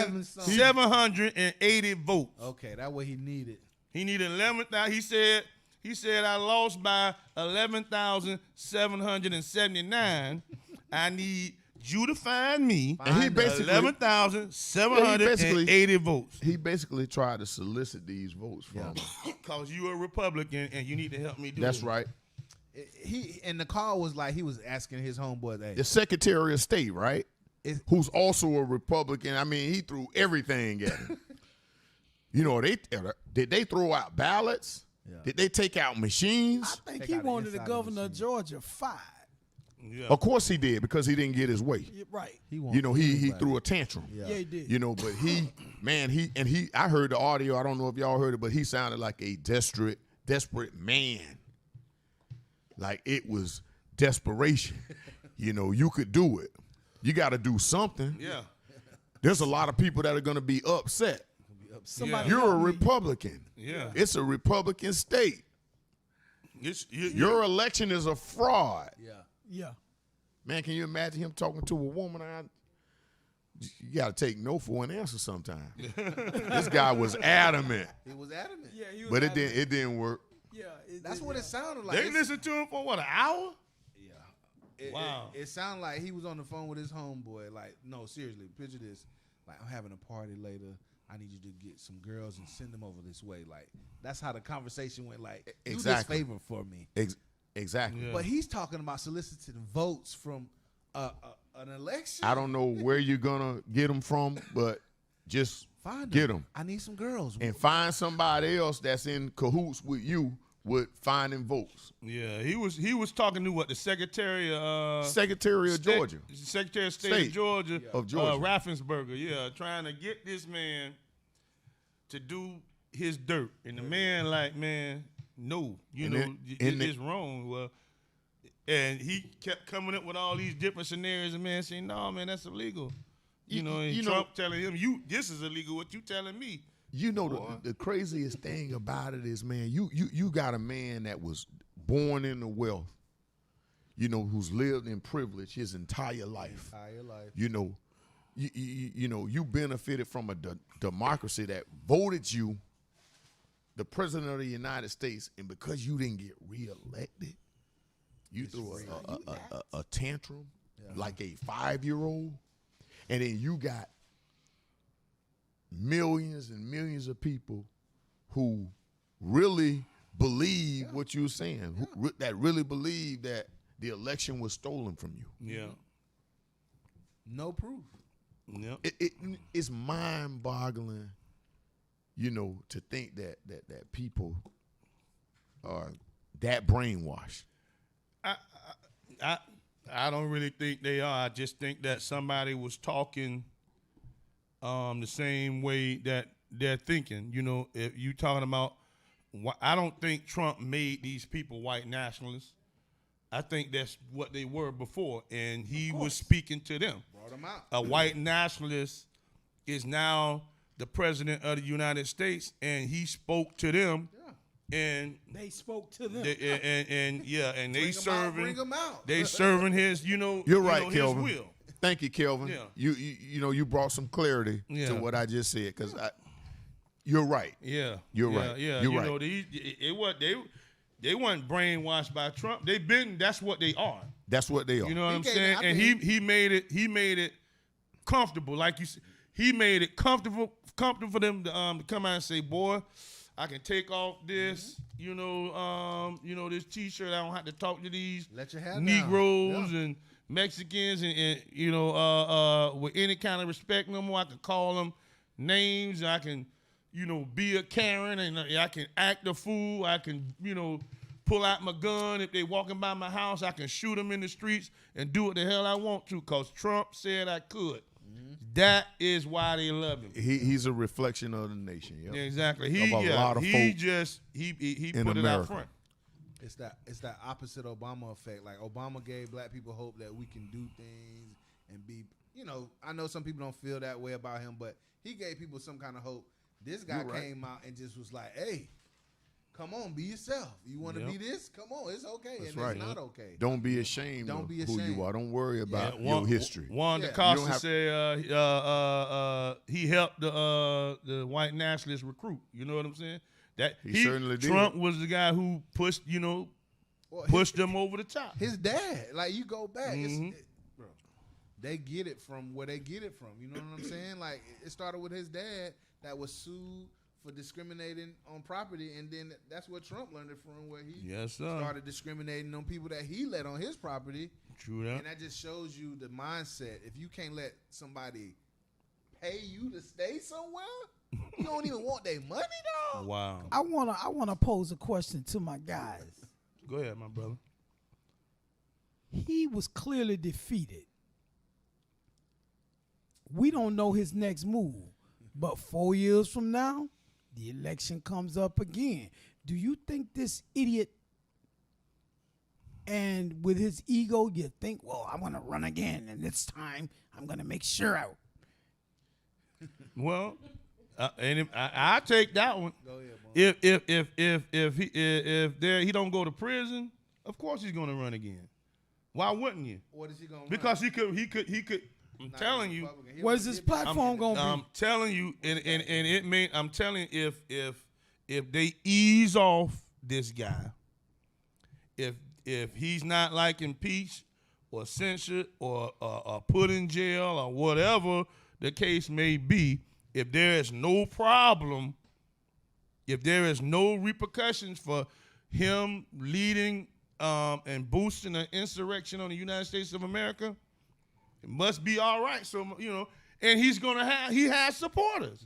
11,780 votes. Okay, that's what he needed. He needed 11,000. He said I lost by 11,779. I need you to find me And he basically 11,780 votes. He basically tried to solicit these votes from him. Because you're a Republican and you need to help me do it. That's right. He and the call was like he was asking his homeboy, hey, The Secretary of State, right? It's- Who's also a Republican. I mean, he threw everything at him. You know, did they throw out ballots? Yeah. Did they take out machines? I think Take he out the wanted the inside of governor of the Georgia fired. Yeah. Of course he did, because he didn't get his way. Yeah, right. he You know, he threw a tantrum. Yeah. Yeah, he did. You know, but I heard the audio. I don't know if y'all heard it, but he sounded like a desperate man. Like it was desperation. You know, you could do it. You got to do something. Yeah. There's a lot of people that are going to be upset. Somebody You're a help me. Republican. Yeah. It's a Republican state. Your election is a fraud. Yeah. Yeah. Man, can you imagine him talking to a woman? You got to take no for an answer sometimes. This guy was adamant, He was adamant. Yeah, he was but adamant. it didn't work. Yeah, That's what it sounded like. They It's- listened to him for what, an hour? Yeah. Wow. It sounded like he was on the phone with his homeboy. Like, no, seriously, picture this. Like, I'm having a party later. I need you to get some girls and send them over this way. Like, that's how the conversation went. Like, Exactly. do this favor for me. Exactly. Yeah. But he's talking about soliciting votes from an election. I don't know where you're going to get them from, but just Find get them. I need some girls. And find somebody else that's in cahoots with you with finding votes. Yeah, he was talking to the Secretary of Secretary of Georgia. Secretary of State of Georgia, Of Georgia. Raffensperger. Yeah, trying to get this man to do his dirt, and the man no, it's wrong. Well, and he kept coming up with all these different scenarios, and man saying, "No, man, that's illegal." And Trump telling him, this is illegal. What you telling me? You know, the craziest thing about it is, man, you got a man that was born into wealth, who's lived in privilege his entire life. You benefited from a democracy that voted you the president of the United States, and because you didn't get reelected, you threw a tantrum like a 5-year-old, and then you got millions and millions of people who really believe what you're saying, that really believe that the election was stolen from you. Yeah. No proof. Yeah. It's mind-boggling, to think that people are that brainwashed. I don't really think they are. I just think that somebody was talking the same way that they're thinking. If you talking about, I don't think Trump made these people white nationalists. I think that's what they were before, and he was speaking to them. Brought them out. A white nationalist is now the president of the United States, and he spoke to them. And they spoke to them. And they serving. Bring them out. They serving his, You're right, his Kelvin. will. Thank you, Kelvin. Yeah. You brought some clarity to what I just said, because you're right. Yeah, You're right. Yeah, You're right. They weren't brainwashed by Trump. That's what they are. That's what they are. You know what I'm gave saying? it- I And think he made it comfortable, like you said. He made it comfortable for them to come out and say, "Boy, I can take off this, this T-shirt. I don't have to talk to these Let your hair down. Negroes Yeah. and Mexicans and with any kind of respect no more. I can call them names. I can, be a Karen, and I can act a fool. I can, pull out my gun. If they walking by my house, I can shoot them in the streets and do what the hell I want to, because Trump said I could." That is why they love him. He's a reflection of the nation. Yep. Yeah, exactly. Of a lot of he folk just he in put it out America. front. It's that opposite Obama effect. Like, Obama gave black people hope that we can do things and be, I know some people don't feel that way about him, but he gave people some kind of hope. This guy You're right. came out and just was like, "Hey, come on, be yourself. You want to Yep. be this? Come on, it's okay." That's and right. it's not okay. Don't be ashamed Don't of be who ashamed. you are. Don't worry about your history. Juan Yeah. DaCosta You don't have- said he helped the white nationalist recruit. You know what I'm saying? That He certainly did. Trump was the guy who pushed Well, pushed them over the top. his dad. Like, you go back. Mhm. Bro. they get it from where they get it from. You know what I'm saying? Like, it started with his dad that was sued for discriminating on property, and then that's where Trump learned it from, where he started discriminating on people that he let on his property. True that. And that just shows you the mindset. If you can't let somebody pay you to stay somewhere, you don't even want their money, dog. Wow. I wanna pose a question to my guys. Go ahead, my brother. He was clearly defeated. We don't know his next move, but 4 years from now, the election comes up again. Do you think this idiot, and with his ego, you think, well, I'm gonna run again, and this time I'm gonna make sure I. Well, I take that one. Go ahead, If he don't go to prison, of course he's gonna run again. Why wouldn't you? What is he gonna Because run? he could. I'm telling you. What is his platform gonna be? I'm telling you, and it may. I'm telling you, if they ease off this guy, if he's not like impeached or censured or put in jail or whatever the case may be, if there is no problem, if there is no repercussions for him leading and boosting an insurrection on the United States of America, it must be all right. So, and he has supporters.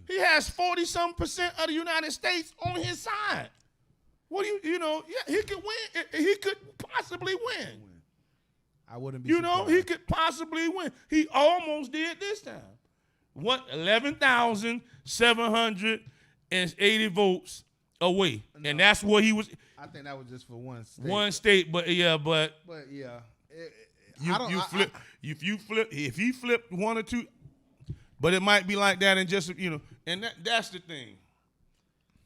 He has 40-some% of the United States on his side. What do he could win. He could possibly win. I wouldn't be surprised. He could possibly win. He almost did this time. 11,780 votes away. No, and that's what he was. I think that was just for one state. One state, but yeah. If he flipped one or two, but it might be like that in just, and that's the thing.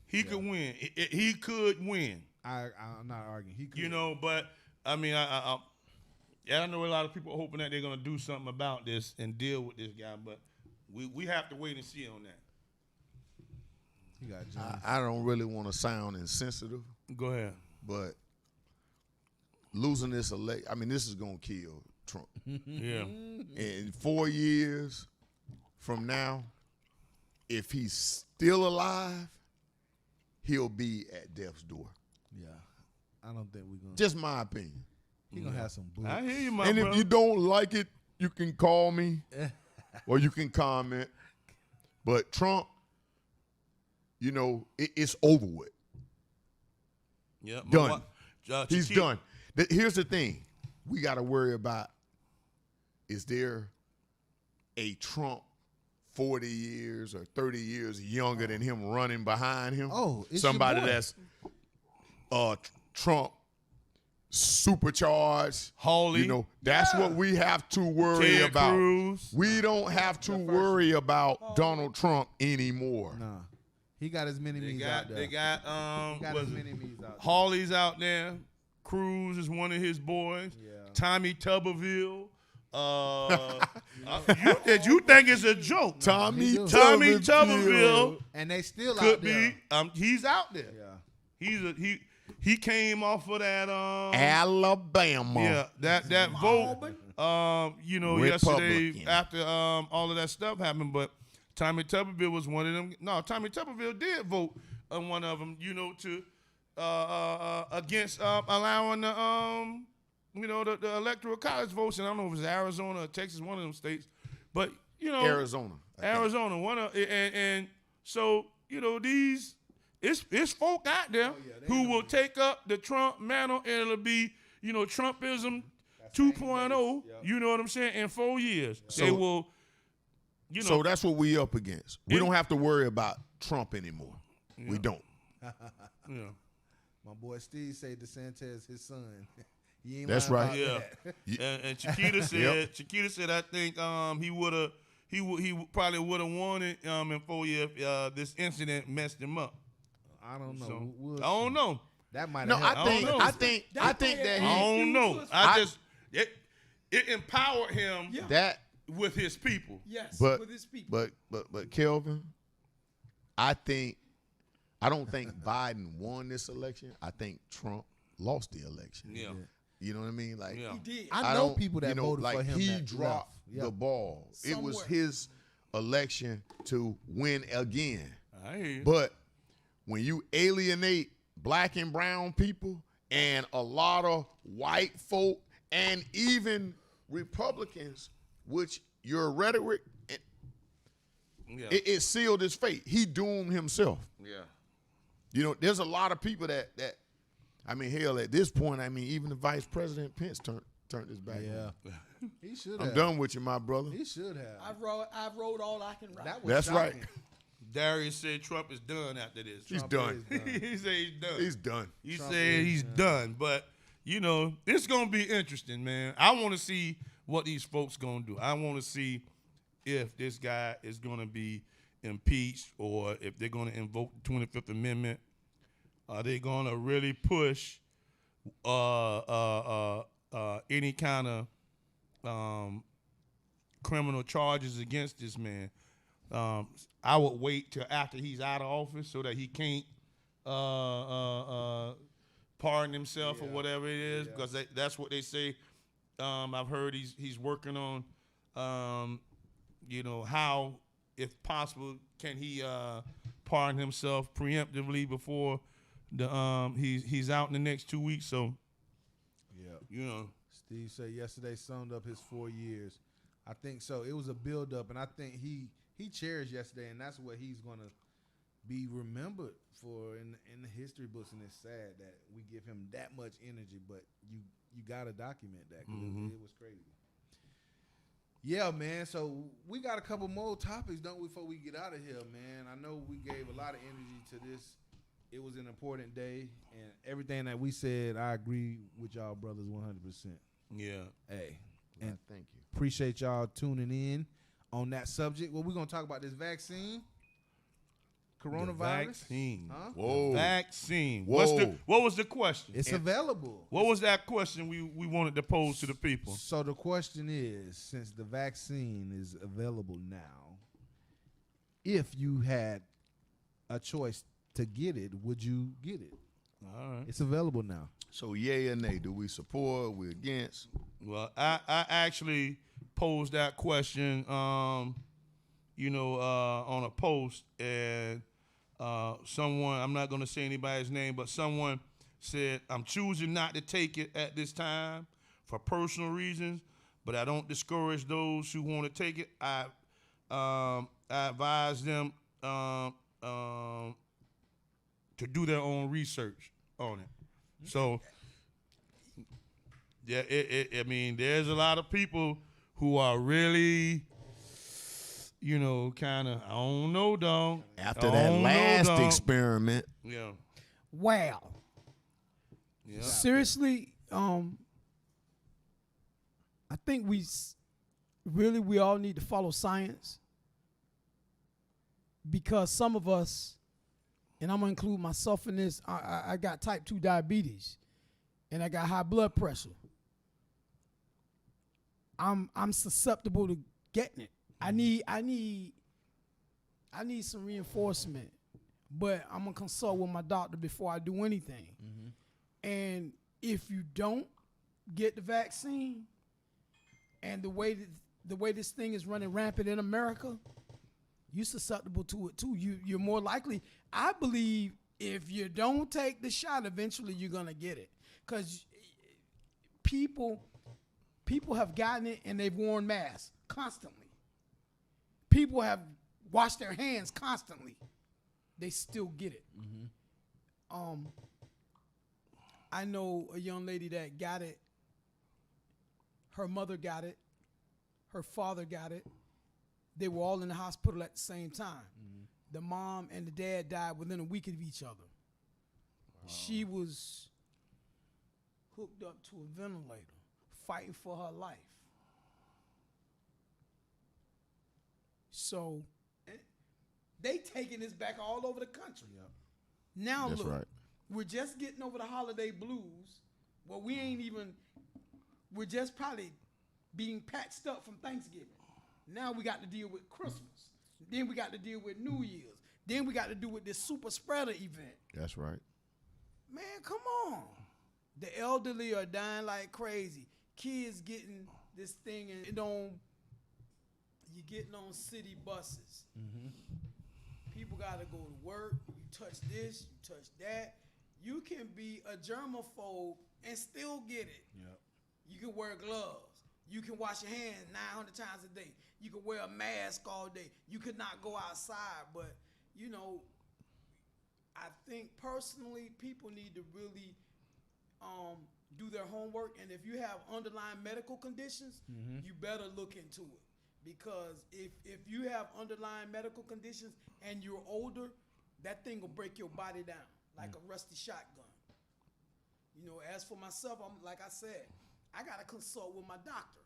He could win. He could win. I'm not arguing. He could. But I mean, I know a lot of people are hoping that they're gonna do something about this and deal with this guy, but we have to wait and see on that. You got John. I don't really want to sound insensitive. Go ahead. But losing this election, I mean, this is gonna kill Trump. Yeah. In 4 years from now, if he's still alive, he'll be at death's door. Yeah. I don't think we're going to. Just my opinion. He's going to have some boots. I hear you, my And brother. if you don't like it, you can call me or you can comment. But Trump, it's over with. Yeah. Done. He's done. Here's the thing. We got to worry about, is there a Trump 40 years or 30 years younger than him running behind him? Oh, it's somebody your boy. That's Trump supercharged. Hawley. That's what we have to worry Ted about. Cruz. We don't have to worry about Donald Trump anymore. Nah. He got his mini-me's out there. They got He got his mini-me's out there. Hawley's out there. Cruz is one of his boys. Yeah. Tommy Tuberville. You think it's a joke? Tommy Tuberville And they still could out there. be. He's out there. Yeah. He came off of that. Alabama. Yeah, that vote. Yesterday Republican. after all of that stuff happened, but Tommy Tuberville was one of them. No, Tommy Tuberville did vote on one of them. To against allowing the the electoral college votes, and I don't know if it's Arizona or Texas, one of them states, but Arizona. one of and so these it's folk out there who will take up the Trump mantle, and it'll be Trumpism 2.0. Yep. You know what I'm saying? In 4 years, So- they will. So that's what we up against. We don't have to worry about Trump anymore. We don't. Yeah. My boy Steve said DeSantis his son. He ain't That's lying right. about Yeah. that. And Chiquita said, I think he probably would have won it in 4 years if this incident messed him up. I don't know. So, We'll I don't see. know. That might No, have helped. I think that I he don't know. It empowered him that with his people. Yes, but with his people. but Kelvin, I don't think Biden won this election. I think Trump lost the election. Yeah. You know what I mean? Like, Yeah. He did. I know don't- people that voted like for him. he that dropped left. Yeah. the ball. It was Somewhere. his election to win again. I hear you. But when you alienate black and brown people and a lot of white folk and even Republicans, which your rhetoric, yeah. it sealed his fate. He doomed himself. yeah. You know, there's a lot of people that I mean, hell, at this point, I mean, even the Vice President Pence turned his back. Yeah. He should I'm have. done with you, my brother. He should have. I've wrote all I can write. That was That's right. shocking. Darius said Trump is done after this. He's Trump done. is done. He said he's done. He's done. He Trump said is he's done. But, you know, it's going to be interesting, man. I want to see what these folks going to do. I want to see if this guy is going to be impeached or if they're going to invoke the 25th Amendment. Are they going to really push any kind of criminal charges against this man? I would wait till after he's out of office so that he can't pardon himself or whatever it is, because that's what they say. I've heard he's working on, you know, how, if possible, can he pardon himself preemptively before the he's out in the next 2 weeks. So, Yeah. you know, Steve said yesterday summed up his 4 years. I think so. It was a build-up, and I think he cherished yesterday, and that's what he's going to be remembered for in the history books. And it's sad that we give him that much energy, but you got to document that because it was crazy. Yeah, man. So we got a couple more topics, don't we, before we get out of here, man? I know we gave a lot of energy to this. It was an important day, and everything that we said, I agree with y'all brothers 100%. yeah. Hey, and Thank you. appreciate y'all tuning in on that subject. Well, we're going to talk about this vaccine, coronavirus. The vaccine. Huh? Whoa. Vaccine. Whoa. What was the question? It's available. What was that question we wanted to pose to the people? So the question is, since the vaccine is available now, if you had a choice to get it, would you get it? All right. It's available now. So, yay or nay? Do we support? We against? Well, I actually posed that question, you know, on a post, and someone, I'm not going to say anybody's name, but someone said, I'm choosing not to take it at this time for personal reasons, but I don't discourage those who want to take it. I advise them to do their own research on it. So, yeah, I mean, there's a lot of people who are really, you know, kind of, I don't know, dog. After I that don't know, last dog. experiment, Yeah. Wow. Yeah. Seriously, I think we all need to follow science, because some of us, and I'm gonna include myself in this, I got type 2 diabetes and I got high blood pressure. I'm susceptible to getting it. I need some reinforcement, but I'm gonna consult with my doctor before I do anything. And if you don't get the vaccine, and the way this thing is running rampant in America, you're susceptible to it too. You're more likely. I believe if you don't take the shot, eventually you're gonna get it, because people have gotten it and they've worn masks constantly. People have washed their hands constantly. They still get it. I know a young lady that got it. Her mother got it. Her father got it. They were all in the hospital at the same time. The mom and the dad died within a week of each other. She was hooked up to a ventilator, fighting for her life. So they taking this back all over the country. Now that's look, right. we're just getting over the holiday blues. Well, we're just probably being patched up from Thanksgiving. Now we got to deal with Christmas. Then we got to deal with New Year's. Then we got to deal with this super spreader event. That's right. Man, come on. The elderly are dying like crazy. Kids getting this thing and you're getting on city buses. People got to go to work. You touch this, you touch that. You can be a germaphobe and still get it. Yep. You can wear gloves. You can wash your hands 900 times a day. You can wear a mask all day. You could not go outside. But, you know, I think personally people need to really do their homework. And if you have underlying medical conditions, you better look into it. Because if you have underlying medical conditions and you're older, that thing will break your body down like a rusty shotgun. You know, as for myself, I'm like I said, I gotta consult with my doctor.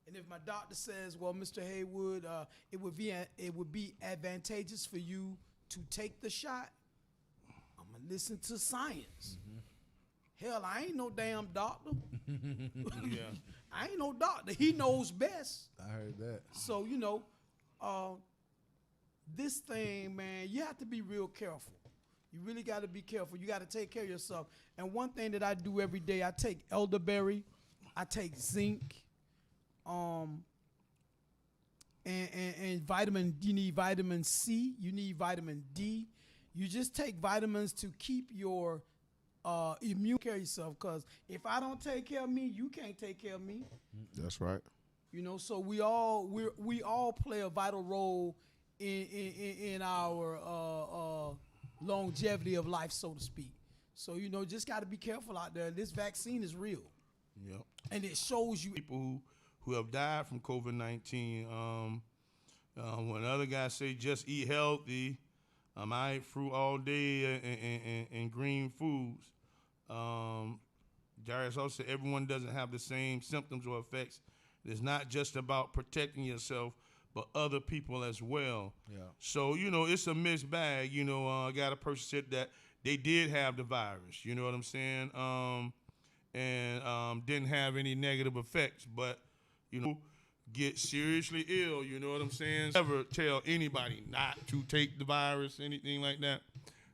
And if my doctor says, well, Mr. Haywood, it would be advantageous for you to take the shot, I'm gonna listen to science. Hell, I ain't no damn doctor. Yeah. I ain't no doctor. He knows best. I heard that. So, you know, this thing, man, you have to be real careful. You really got to be careful. You got to take care of yourself. And one thing that I do every day, I take elderberry, I take zinc, and vitamin. You need vitamin C. You need vitamin D. You just take vitamins to keep your immune care of yourself. Because if I don't take care of me, you can't take care of me. That's right. You know, so we all play a vital role in our longevity of life, so to speak. So, you know, just got to be careful out there. This vaccine is real. Yep. And it shows you. People who have died from COVID-19, when other guys say just eat healthy, I eat fruit all day and green foods. Darius also said everyone doesn't have the same symptoms or effects. It's not just about protecting yourself, but other people as well. Yeah. So, you know, it's a mixed bag. You know, I got a person said that they did have the virus, you know what I'm saying? And didn't have any negative effects, but, you know, get seriously ill, you know what I'm saying? Never tell anybody not to take the virus, anything like that.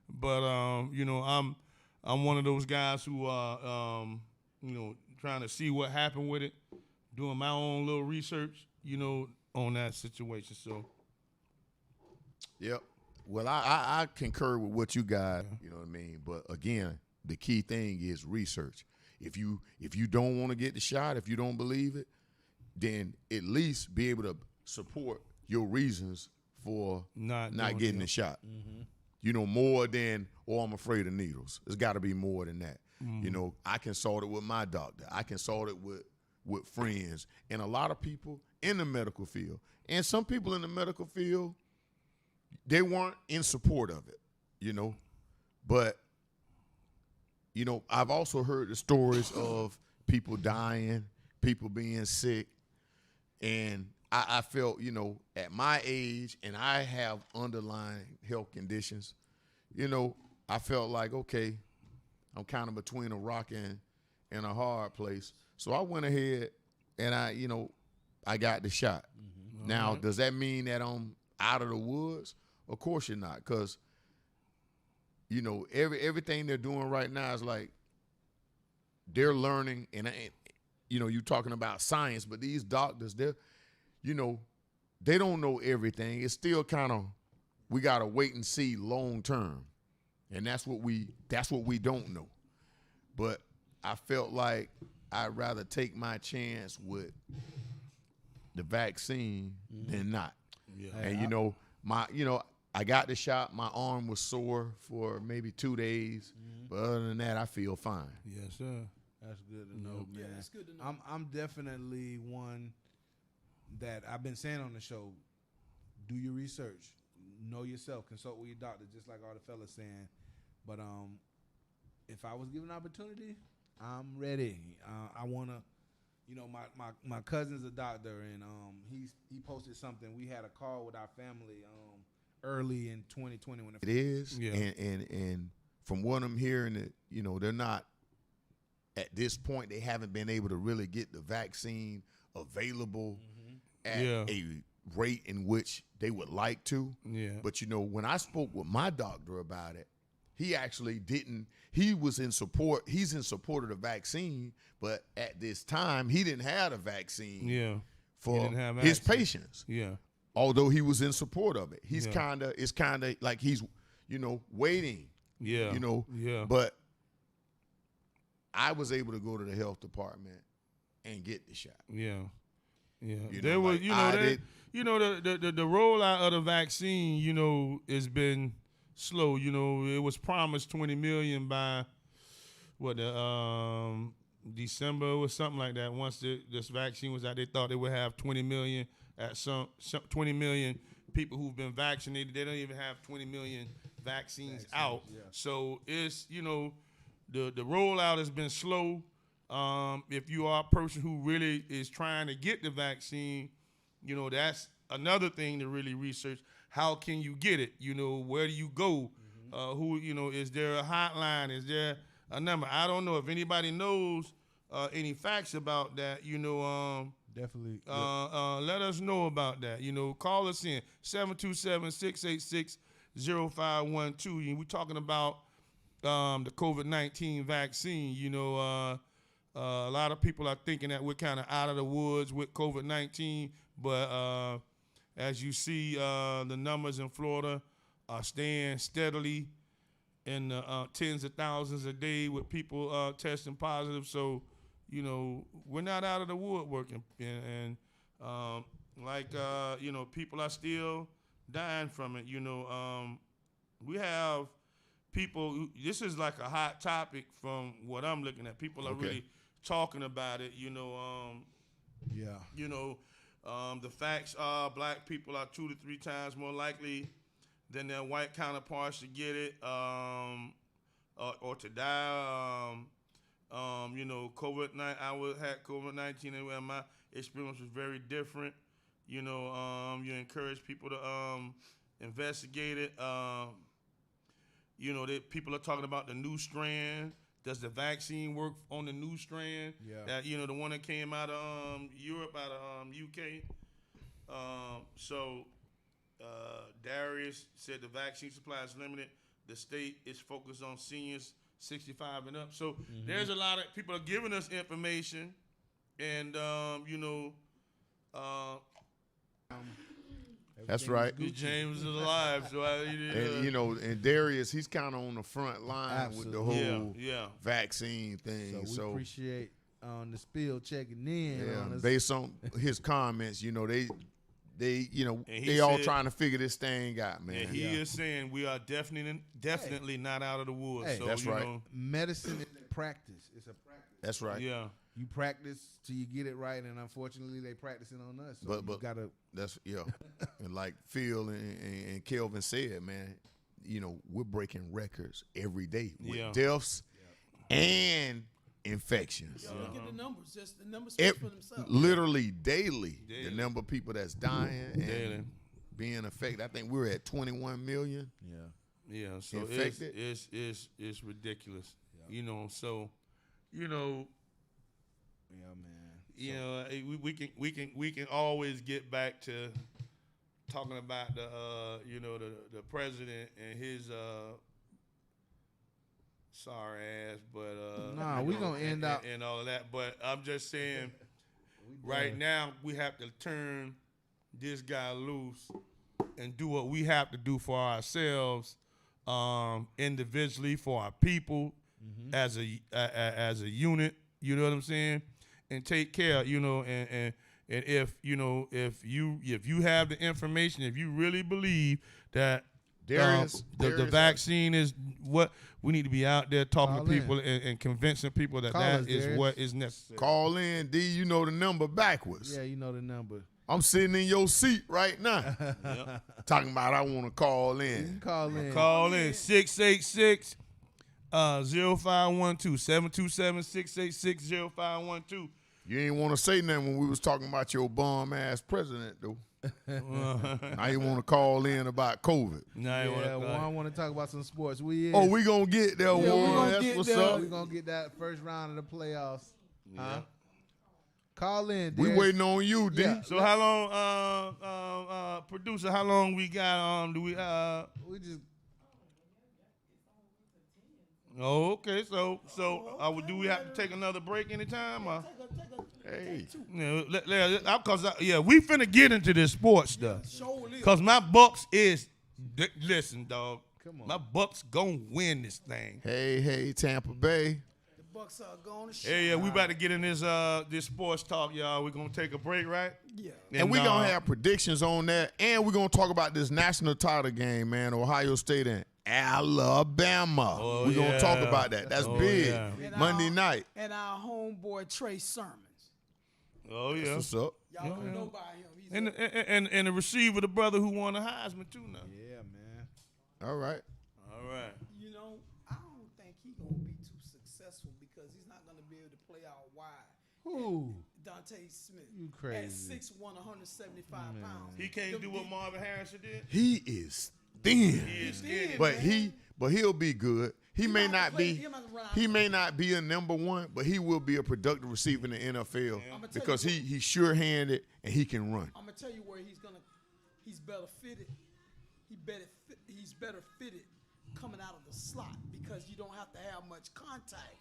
But, you know, I'm one of those guys who are, you know, trying to see what happened with it, doing my own little research, you know, on that situation. So, Yep. Well, I concur with what you got, you know what I mean? But again, the key thing is research. If you don't want to get the shot, if you don't believe it, then at least be able to support your reasons for not getting the shot. You know, more than, oh, I'm afraid of needles. There's got to be more than that. You know, I consulted with my doctor. I consulted with friends and a lot of people in the medical field. And some people in the medical field, they weren't in support of it, you know. But, you know, I've also heard the stories of people dying, people being sick. And I felt, you know, at my age, and I have underlying health conditions, you know, I felt like, okay, I'm kind of between a rock and a hard place. So I went ahead and I got the shot. Now, does that mean that I'm out of the woods? Of course you're not, because, you know, everything they're doing right now is like they're learning, and you know, you're talking about science, but these doctors, they're, you know, they don't know everything. It's still kind of, we got to wait and see long term, and that's what we don't know. But I felt like I'd rather take my chance with the vaccine than not. yeah. And I got the shot. My arm was sore for maybe 2 days, but other than that, I feel fine. Yes, sir. That's good to know, Yeah, man. that's good to know. I'm definitely one that I've been saying on the show, do your research, know yourself, consult with your doctor, just like all the fellas saying. But if I was given an opportunity, I'm ready. I want to, you know, my cousin's a doctor, and he posted something. We had a call with our family early in 2020 when It is, Yeah. and from what I'm hearing, that, you know, they're not, at this point, they haven't been able to really get the vaccine available at a rate in which they would like to. Yeah. But, you know, when I spoke with my doctor about it, he actually didn't. He was in support. He's in support of the vaccine, but at this time, he didn't have a vaccine for didn't have his access. patients. Yeah. Although he was in support of it, he's Yeah. it's kind of like he's, waiting. Yeah. Yeah. But I was able to go to the health department and get the shot. Yeah. Yeah. You There know, was, like you know, I that, did- you know, the rollout of the vaccine, has been slow. It was promised 20 million by December or something like that. Once this vaccine was out, they thought they would have 20 million at some 20 million people who've been vaccinated. They don't even have 20 million vaccines out. yeah. So it's, the rollout has been slow. If you are a person who really is trying to get the vaccine, that's another thing to really research. How can you get it? Where do you go? Who, is there a hotline? Is there a number? I don't know if anybody knows any facts about that. Definitely. Let us know about that. Call us in 727-686-0512. We're talking about the COVID-19 vaccine. A lot of people are thinking that we're kind of out of the woods with COVID-19, but as you see, the numbers in Florida are staying steadily in the tens of thousands a day with people testing positive. So, we're not out of the woodworking, and people are still dying from it. We have people. This is like a hot topic from what I'm looking at. People are really talking about it. The facts are black people are 2 to 3 times more likely than their white counterparts to get it or to die. COVID-19. I had COVID-19, and my experience was very different. You encourage people to investigate it. People are talking about the new strand. Does the vaccine work on the new strand? Yeah. That the one that came out of Europe, out of UK. Darius said the vaccine supply is limited. The state is focused on seniors 65 and up. So there's a lot of people are giving us information, and That's right. James is alive, so And Darius, he's kind of on the front line with the whole vaccine thing. So we appreciate the spill checking in on us. Based on his comments, they he all said- trying to figure this thing out, man. And he is saying we are definitely not out of the woods. Hey, so, that's right. Medicine is a practice. It's a practice. That's right. Yeah. You practice till you get it right, and unfortunately, they practicing on us. So But you gotta. that's and like Phil and Kelvin said, man, we're breaking records every day with deaths and infections. Y'all look at the numbers. Just the numbers speak for themselves. Literally daily, the number of people that's dying Daily. and being affected. I think we're at 21 million. Yeah, so Infected. it's ridiculous. So Yeah, man. we can always get back to talking about the president and his sorry ass, but Nah, we gonna end up and all of that. But I'm just saying, right now we have to turn this guy loose and do what we have to do for ourselves, individually, for our people, as a unit. You know what I'm saying? And take care. And if you have the information, if you really believe that Darius, the vaccine is what we need to be out there talking Call to in. people and convincing people that Call that us, is Darius. what is necessary. Call in, D. You know the number backwards. Yeah, you know the number. I'm sitting in your seat right now, talking about I want to call You can in. call in. Call in 686 0512 727-686-0512. You ain't want to say nothing when we was talking about your bum ass president though. Now you want to call in about COVID. Yeah, Juan want to talk about some sports. We is. Oh, we gonna get there, we Warren. gonna That's get what's there. up. we gonna get that first round of the playoffs. Huh? Call in. We Darius. waiting on you, D. Yeah. So how long, producer? How long we got? Do we? We just Oh, okay. So do we have to take another break anytime? Or? Hey. Cause we finna get into this sports stuff. Cause my Bucks is listen, dog. Come on. My Bucks gonna win this thing. Hey, Tampa Bay. The Bucks are going to shit. Hey, we about to get in this sports talk, y'all. We're gonna take a break, right? Yeah. And we're going to have predictions on that. And we're going to talk about this national title game, man, Ohio State and Alabama. We're going to talk about that. That's big. Yeah. Monday night. And our homeboy Trey Sermons. Oh yeah. What's up? Y'all don't know about him. He's And the receiver, the brother who won the Heisman too now. Yeah, man. All right. All right. You know, I don't think he's going to be too successful because he's not going to be able to play out wide. Who? Dante Smith. You crazy. At 6'1", 175 pounds. He can't do what Marvin Harrison did. He is thin. He is skinny. But he'll be good. He may not be a number one, but he will be a productive receiver in the NFL because he's sure-handed and he can run. I'm gonna tell you where he's better fitted. He's better fitted coming out of the slot because you don't have to have much contact.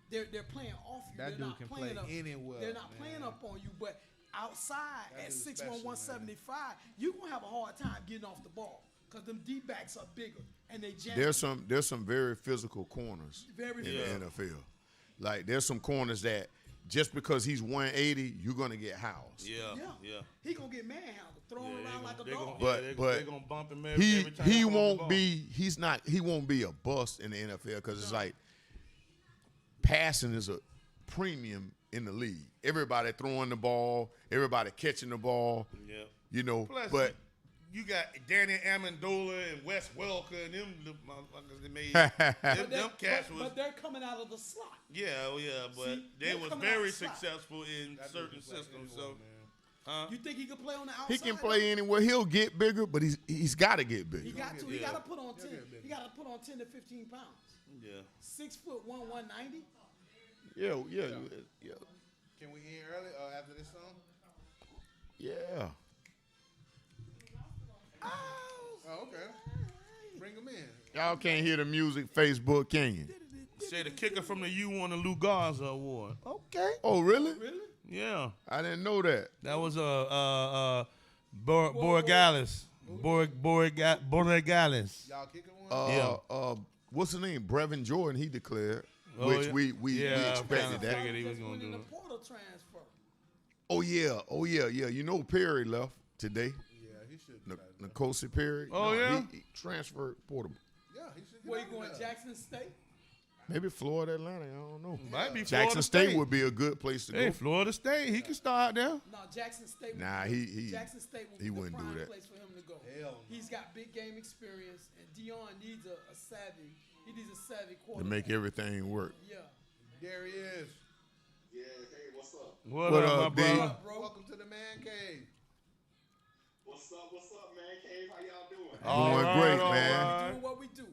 They're playing off you. That they're dude not can playing play up. anywhere. They're not man. playing up on you, but outside That at dude's 6'1", special, 175, you're gonna have a hard time getting off the ball because them D-backs are bigger and they jam. There's some very physical corners Very in the NFL. Like there's some corners that just because he's 180, you're gonna get housed. Yeah. He gonna get manhandled, thrown around like a dog. But they're gonna bump him every he time he come on the won't ball. he won't be a bust in the NFL because it's like passing is a premium in the league. Everybody throwing the ball, everybody catching the ball. Yeah. You know, Plus, but you got Danny Amendola and Wes Welker and them motherfuckers that made them cats was But they're coming out of the slot. but See, they they're was coming out very the slot. successful in certain systems. So You think he could play on the outside? he can play anywhere. He'll get bigger, but he's got to get bigger. He got to. He Yeah. got to put on 10. He got to put on 10 to 15 pounds. yeah. 6'1", 190. Yeah. Can we hear early after this song? Yeah. Oh, okay. Bring him in. Y'all can't hear the music Facebook, can you? Say the kicker from the U won the Lou Garza Award. Okay. Oh, really? Really? Yeah, I didn't know that. that was Borregales. Borregales. Y'all kicking one? What's his name? Brevin Jordan. He declared, Oh, which yeah. we Yeah, expected that. figured he was Just gonna went in do the it. portal transfer. Oh yeah. You know Perry left today. Yeah, he should. Nkosi Perry. Oh, yeah? He transferred portable. Yeah, he should. Where you going, Jackson State? Maybe Florida Atlantic. I don't know. Might be Jackson Florida State would be a good place to Hey, go. Florida State. He can start there. No, Jackson State. would Nah, be- Jackson State would he be the wouldn't do prime that. place for him to go. Hell no. He's got big game experience, and Dion needs a savvy. He needs a savvy To quarterback. make everything work. Yeah. There he is. Yeah, hey, what's up? What What up, up, my D? brother? Bro. Welcome to the man cave. What's up, man? Cave, how y'all doing? Doing great, man. right. Doing what we do.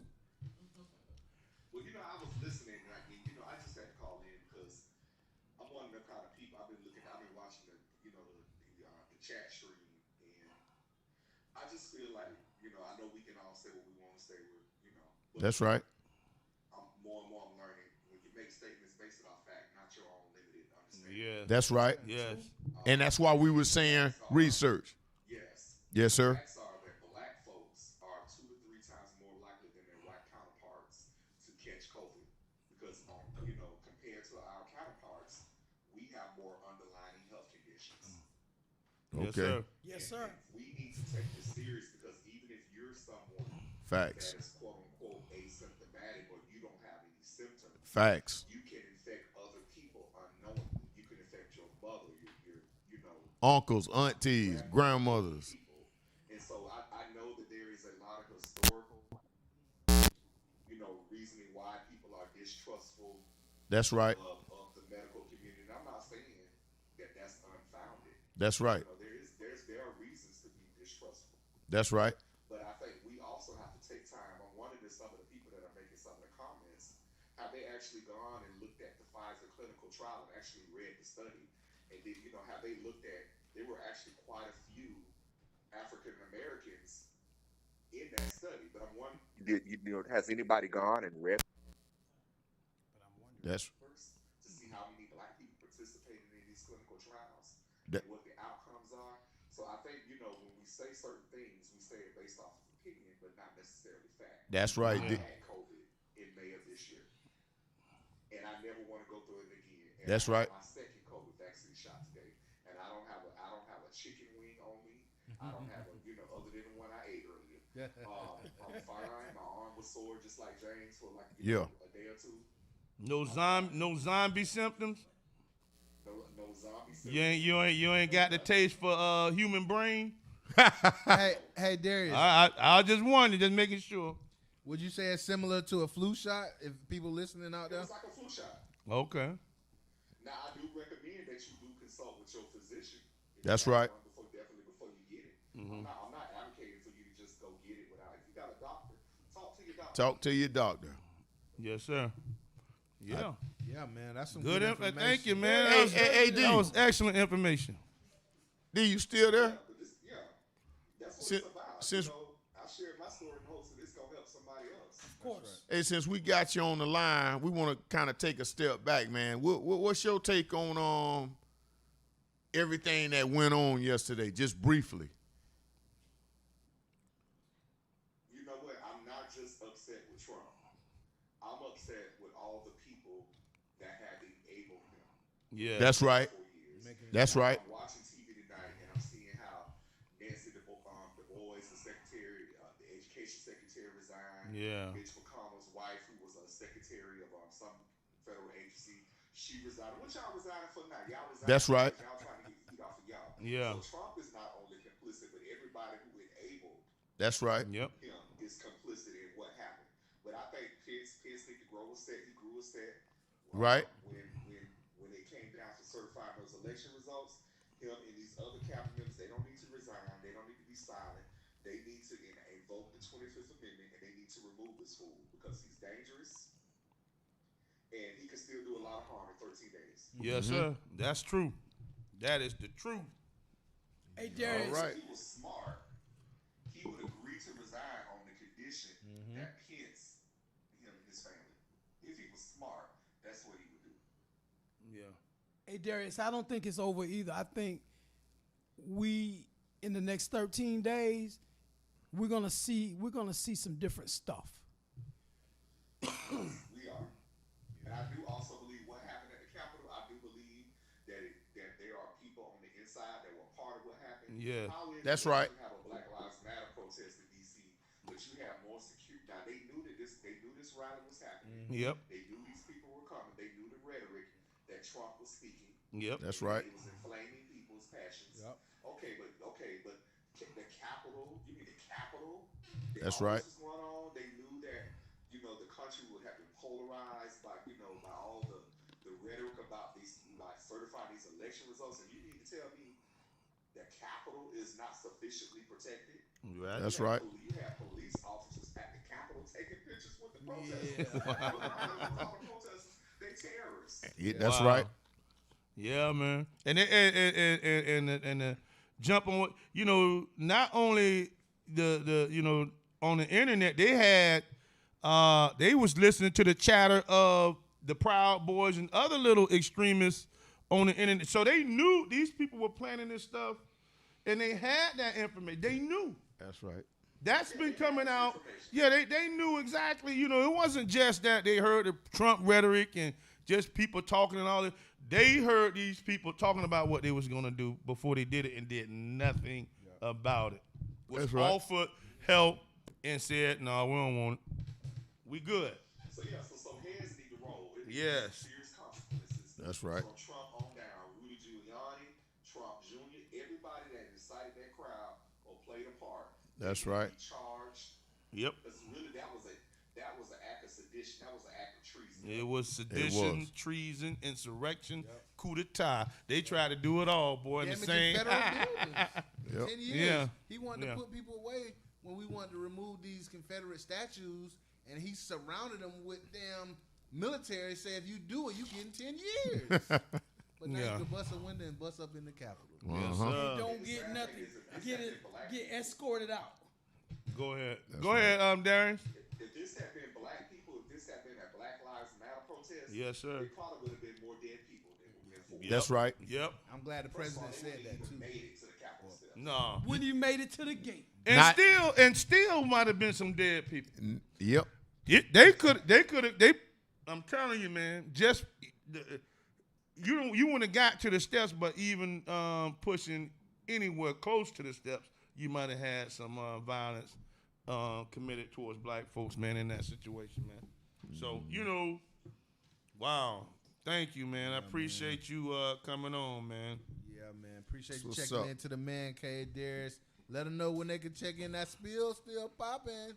Well, I was listening, and I just had to call in because I'm one of the kind of people I've been watching the chat stream, and I just feel like, I know we can all say what we want to say, but That's right. I'm more and more I'm learning when you make statements based on fact, not your own limited understanding. Yeah. That's right. Yes. And that's why we were saying research. Yes. Yes, sir. Facts are that black folks are 2 to 3 times more likely than their white counterparts to catch COVID because, compared to our counterparts, we have more underlying health conditions. Yes, Okay. sir. Yes, sir. We need to take this serious because even if you're someone Facts. that is quote unquote asymptomatic or you don't have any symptoms, Facts. you can infect other people unknowingly. You can infect your mother, your Uncles, aunties, grandmothers. people. And so I know that there is a lot of historical, reasoning why people are distrustful That's right. of the medical community. And I'm not saying that that's unfounded. That's right. There are reasons to be distrustful. That's right. But I think we also have to take time. I'm wondering if some of the people that are making some of the comments, have they actually gone and looked at the Pfizer clinical trial and actually read the study? And then, have they looked at, there were actually quite a few African Americans in that study. But I'm wondering, has anybody gone and read That's to see how many black people participated in these clinical trials that, and what the outcomes are. So I think, when we say certain things, we say it based off of opinion, but not necessarily fact. that's right. I had COVID in May of this year, and I never want to go through it again. And That's I right. had my second COVID vaccine shot today, and I don't have a chicken wing on me. I don't have other than the one I ate earlier. I'm fine. My arm was sore just like James for like a day or two. No zombie symptoms. No zombie symptoms. You ain't got the taste for human brain. Hey, Darius. I just wondered, just making sure. Would you say it's similar to a flu shot? If people listening out there, It's like a flu shot. Okay. Now I do recommend that you do consult with your physician. That's right. Definitely before you get it. Mm-hmm. I'm not advocating for you to just go get it without. If you got a doctor, talk to your doctor. Talk to your doctor. Yes, sir. Yeah. yeah, man, that's some Good good info. information. Thank you, man. Hey, D. That was excellent information. D, you still there? That's what Since- it's about. since- I shared my story in hopes that it's gonna help somebody else. Of course. Hey, since we got you on the line, we want to kind of take a step back, man. What's your take on everything that went on yesterday, just briefly? You know what? I'm not just upset with Trump. I'm upset with all the people that have enabled him. Yeah. That's right. 4 years. That's right. I'm watching TV tonight and I'm seeing how Nancy DuBois, the secretary, the education secretary, resigned. Yeah. Mitch McConnell's wife, who was a secretary of some federal agency, she resigned. What y'all resigning for now? Y'all resigning. That's right. Y'all trying to get the heat off of y'all. Yeah. So Trump is not only complicit, but everybody who enabled That's right. Yep. him is complicit in what happened. But I think Pence need to grow a set. He grew a set. Right. When it came down to certifying those election results, him and these other cabinet members, they don't need to resign. They don't need to be silent. They need to invoke the 25th Amendment, and they need to remove this fool because he's dangerous, and he can still do a lot of harm in 13 days. Yes, sir. That's true. That is the truth. Hey, Darius. All right. If he was smart, he would agree to resign on the condition that Pence, him and his family. If he was smart, that's what he would do. Yeah. Hey, Darius, I don't think it's over either. I think we, in the next 13 days, we're gonna see some different stuff. We are. And I do also believe what happened at the Capitol, I do believe that there are people on the inside that were part of what happened. Yeah. How is That's it that right. You have a Black Lives Matter protest in D.C., but you have more security. Now, they knew this rally was happening. Yep. They knew these people were coming. They knew the rhetoric that Trump was speaking. Yep. That's right. It was inflaming people's passions. Yep. Okay, but the Capitol, you mean the Capitol? That's all right. This was going on. They knew that, the country would have been polarized by all the rhetoric about these, like certifying these election results. And you need to tell me the Capitol is not sufficiently protected. Right. That's right. You have police officers at the Capitol taking pictures with the protesters. They terrorists. Yeah, that's Wow. right. Yeah, man. And jump on, not only the on the internet, they had they was listening to the chatter of the Proud Boys and other little extremists on the internet. So they knew these people were planning this stuff, and they had that information. They knew. That's right. That's been coming out. Yeah, they knew exactly. It wasn't just that they heard the Trump rhetoric and just people talking and all that. They heard these people talking about what they was going to do before they did it and did nothing about it. Was That's right. offered help and said, no, we don't want it. We good. So heads need to roll. It Yes. Serious consequences. That's right. From Trump on down, Rudy Giuliani, Trump Jr., everybody that incited that crowd or played a part. That's they need to right. be charged. Yep. Because really, that was an act of sedition. That was an act of treason. It was sedition, treason, insurrection, coup d'etat. They tried to do it all, boy, in the Damaging same. federal buildings. 10 years. Yeah. He wanted Yeah. to put people away when we wanted to remove these Confederate statues, and he surrounded them with damn military. Say if you do it, you get 10 years. But now Yeah. you can bust a window and bust up in the Capitol. Yes, Uh-huh. sir. Don't get nothing. Get escorted out. Go ahead. Go ahead, Darius. If this had been black people, if this this had been a Black Lives Matter protest, Yes, sir. it probably would have been more dead people than for Yep. That's right. Yep. I'm glad the First of all, president they said wouldn't that even too. made it to the Capitol steps. No. When you made it to the gate. And still might have been some dead people. Yep. They could have. I'm telling you, man. Just you wouldn't have got to the steps, but even pushing anywhere close to the steps, you might have had some violence committed towards black folks, man, in that situation, man. So wow. Thank you, man. I appreciate you coming on, man. Yeah, man. Appreciate you What's checking up? into the Man Cave, Darius. Let them know when they can check in. That spill still popping.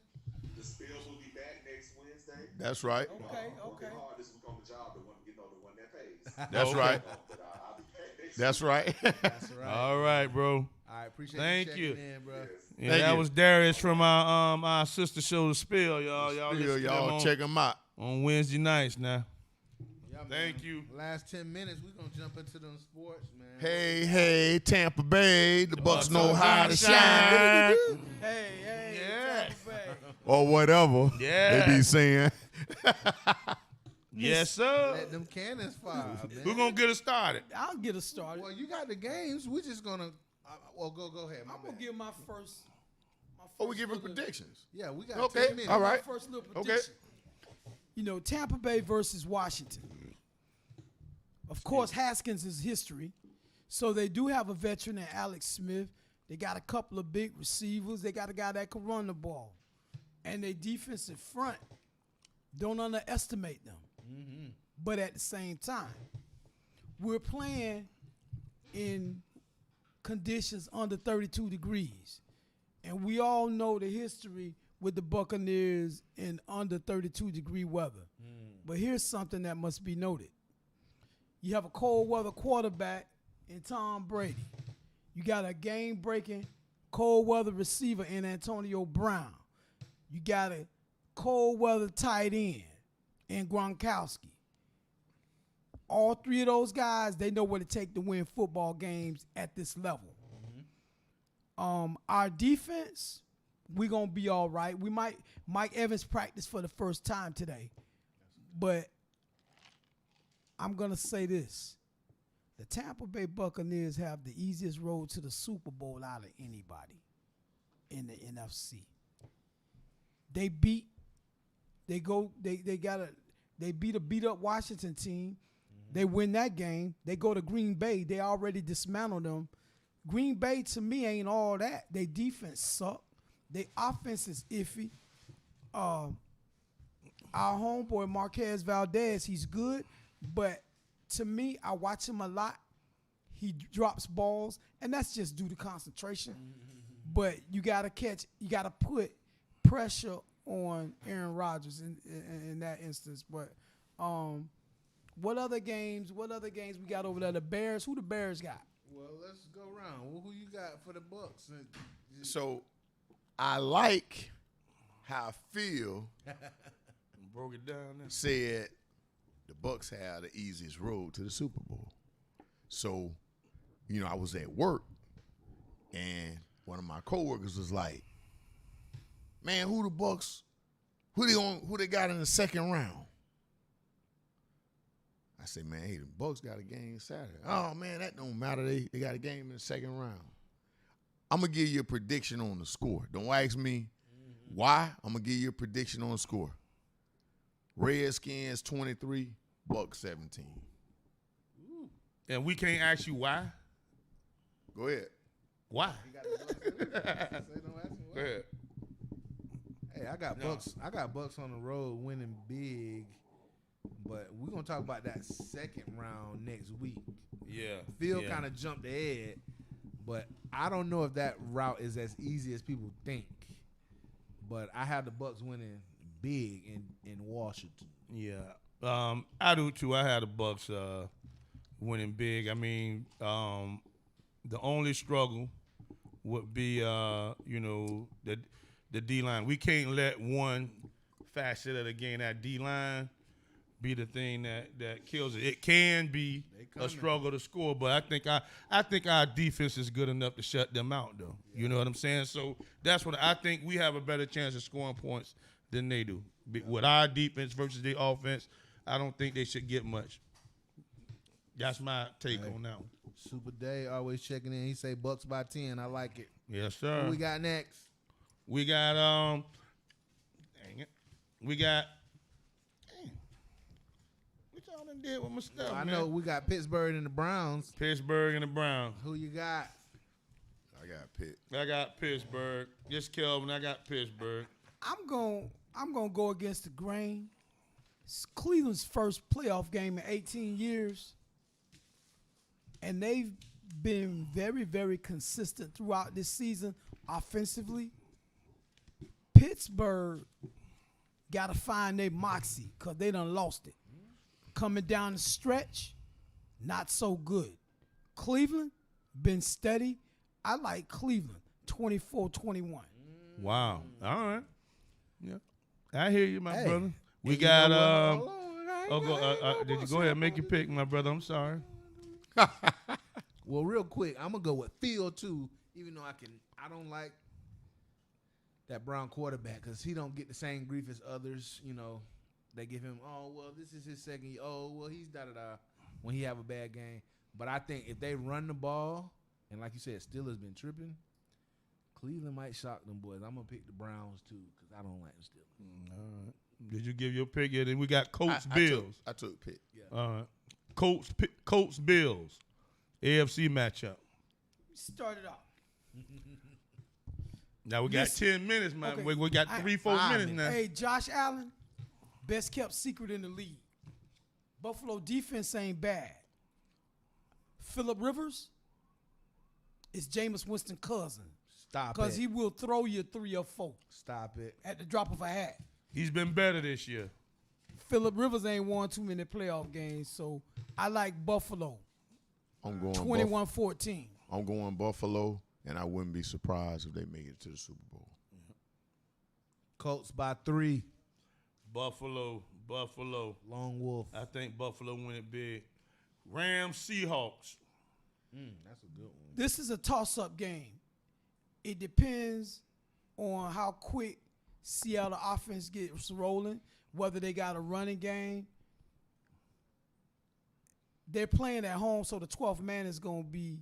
The spill will be back next Wednesday. That's right. Okay. Working hard this week on the job, the one that pays. That's right. But I'll be back next That's right. That's right. All right, bro. All right, appreciate Thank you you. checking in, bro. Yeah, Thank that you. was Darius from our sister show, The Spill, y'all. Y'all listen to them Y'all on, check them out. on Wednesday nights now. Yeah, man. Thank you. Last 10 minutes, we're going to jump into them sports, man. Hey, Tampa Bay, the Bucks Bucks know are how gonna to shine. Hey, Yeah. Tampa Bay. Or whatever Yeah. they be saying. Yes, sir. Let them cannons fire, man. We're going to get it started. I'll get us started. Well, you got the games. We're just going to, well, go ahead. I'm gonna give my first. Oh, we giving little- predictions. Yeah, we got Okay, 10 minutes. all right. My first little Okay. prediction. You know, Tampa Bay versus Washington. Of course, Haskins is history. So they do have a veteran in Alex Smith. They got a couple of big receivers. They got a guy that can run the ball. And their defensive front, don't underestimate them. But at the same time, we're playing in conditions under 32 degrees. And we all know the history with the Buccaneers in under 32-degree weather. But here's something that must be noted. You have a cold weather quarterback in Tom Brady. You got a game-breaking cold weather receiver in Antonio Brown. You got a cold weather tight end in Gronkowski. All three of those guys, they know what it takes to win football games at this level. Our defense, we're going to be all right. Mike Evans practiced for the first time today. But I'm going to say this. The Tampa Bay Buccaneers have the easiest road to the Super Bowl out of anybody in the NFC. They beat a beat up Washington team. They win that game. They go to Green Bay. They already dismantled them. Green Bay, to me, ain't all that. Their defense suck. Their offense is iffy. Our homeboy, Marquez Valdez, he's good. But to me, I watch him a lot. He drops balls, and that's just due to concentration. But you got to put pressure on Aaron Rodgers in that instance. But what other games we got over there? The Bears, who the Bears got? Well, let's go around. Well, who you got for the Bucks? So I like how Phil Broke it down there. said the Bucks had the easiest road to the Super Bowl. So, I was at work and one of my coworkers was like, "Man, who they got in the second round?" I said, "Man, hey, the Bucks got a game Saturday." "Oh man, that don't matter. They got a game in the second round." I'm gonna give you a prediction on the score. Don't ask me why. I'm gonna give you a prediction on the score. Redskins 23, Bucks 17. And we can't ask you why? Go ahead. Why? Say, don't ask me Go why. ahead. Hey, I got Bucks. I got Bucks on the road winning big, but we're gonna talk about that second round next week. Yeah. Phil yeah. kind of jumped ahead, but I don't know if that route is as easy as people think. But I have the Bucks winning big in Washington. Yeah. I do too. I had the Bucks winning big. I mean, the only struggle would be the D-line. We can't let one facet of the game, that D-line, be the thing that kills it. It can be a struggle to score, but I think our defense is good enough to shut them out, though. Yeah. You know what I'm saying? So that's what I think. We have a better chance of scoring points than they do. With our defense versus their offense, I don't think they should get much. That's my take on that one. Super Day always checking in. He say Bucks by 10. I like it. Yes, sir. Who we got next? We got dang it. We got what y'all done did with my stuff, I man? know we got Pittsburgh and the Browns. Pittsburgh and the Browns. Who you got? I got Pitt. I got Pittsburgh. Just Kelvin, I got Pittsburgh. I'm gonna go against the grain. It's Cleveland's first playoff game in 18 years, and they've been very, very consistent throughout this season offensively. Pittsburgh got to find their moxie because they done lost it. Coming down the stretch, not so good. Cleveland, been steady. I like Cleveland, 24-21. Wow. All right. Yeah. I hear you, my Hey. brother. We And got you know what? did you go ahead and make your pick, my brother? I'm sorry. Well, real quick, I'm gonna go with Field too. Even though I don't like that Brown quarterback because he don't get the same grief as others. You know, they give him, oh well, this is his second year. Oh well, he's da da da when he have a bad game. But I think if they run the ball and like you said, Steelers been tripping, Cleveland might shock them boys. I'm gonna pick the Browns too because I don't like the Steelers. All right. Did you give your pick? And then we got Colts Bills. I took Pitt. All right. Colts Bills. AFC matchup. Start it off. Now we got Listen. 10 minutes, man. Okay. We got 3-4 minutes now. Hey, Josh Allen, best kept secret in the league. Buffalo defense ain't bad. Phillip Rivers is Jameis Winston's cousin. Stop it. Because he will throw you 3 or 4 Stop it. at the drop of a hat. He's been better this year. Phillip Rivers ain't won too many playoff games, so I like Buffalo. I'm going 21-14. I'm going Buffalo, and I wouldn't be surprised if they make it to the Super Bowl. Colts by 3. Buffalo. Lone Wolf. I think Buffalo win it big. Rams Seahawks. That's a good one. This is a toss-up game. It depends on how quick Seattle offense gets rolling, whether they got a running game. They're playing at home, so the 12th man is going to be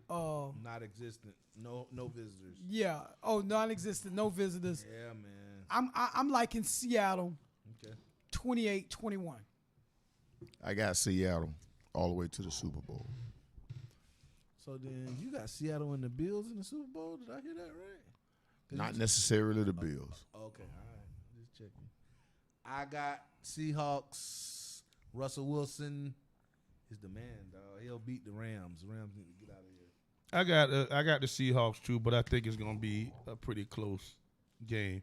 Not existent. No visitors. yeah. Oh, non-existent, no visitors. Yeah, man. I'm liking Seattle Okay. 28-21. I got Seattle all the way to the Super Bowl. So then you got Seattle and the Bills in the Super Bowl. Did I hear that right? Not necessarily the Bills. Okay, all right. Just checking. I got Seahawks. Russell Wilson is the man, dog. He'll beat the Rams. The Rams need to get out of here. I got the Seahawks too, but I think it's gonna be a pretty close game.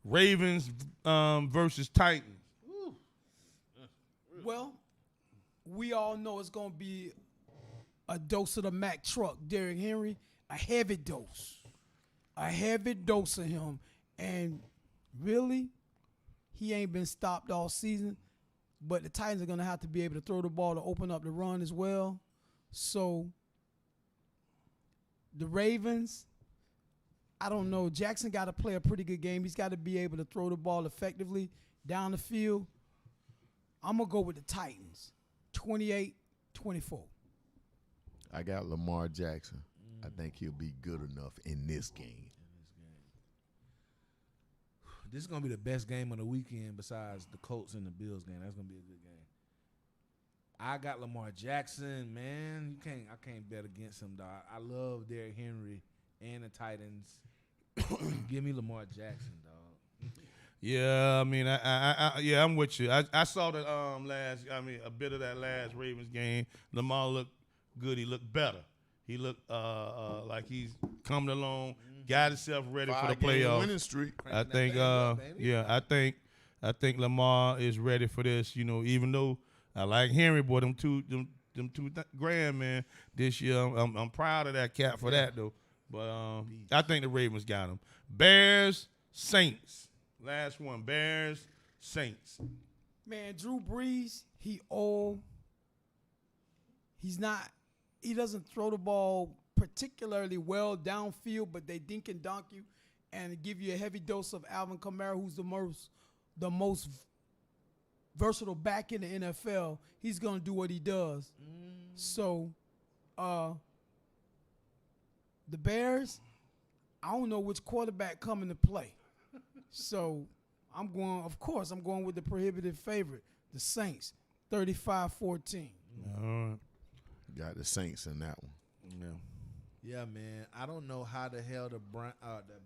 Ravens versus Titans. Well, we all know it's going to be a dose of the Mack truck, Derrick Henry, a heavy dose. A heavy dose of him. And really, he ain't been stopped all season. But the Titans are going to have to be able to throw the ball to open up the run as well. So, the Ravens, I don't know. Jackson got to play a pretty good game. He's got to be able to throw the ball effectively down the field. I'm going to go with the Titans, 28-24. I got Lamar Jackson. I think he'll be good enough in this game. This is gonna be the best game of the weekend besides the Colts and the Bills game. That's gonna be a good game. I got Lamar Jackson, man. I can't bet against him, dog. I love Derrick Henry and the Titans. Give me Lamar Jackson, dog. Yeah, I mean, I'm with you. I saw the a bit of that last Ravens game. Lamar looked good. He looked better. He looked like he's coming along, got himself ready for the 5-game playoffs. winning streak. I think, I think Lamar is ready for this. You know, even though I like Henry, boy, them two grand, man, this year. I'm proud of that cat for that though. But I think the Ravens got him. Bears, Saints. Last one, Bears, Saints. Man, Drew Brees, he doesn't throw the ball particularly well downfield, but they dink and dunk you. and give you a heavy dose of Alvin Kamara, who's the most versatile back in the NFL, he's gonna do what he does. So, the Bears, I don't know which quarterback coming to play. So, I'm going with the prohibitive favorite, the Saints, 35-14. All right. Got the Saints in that one. Yeah. Yeah, man. I don't know how the hell the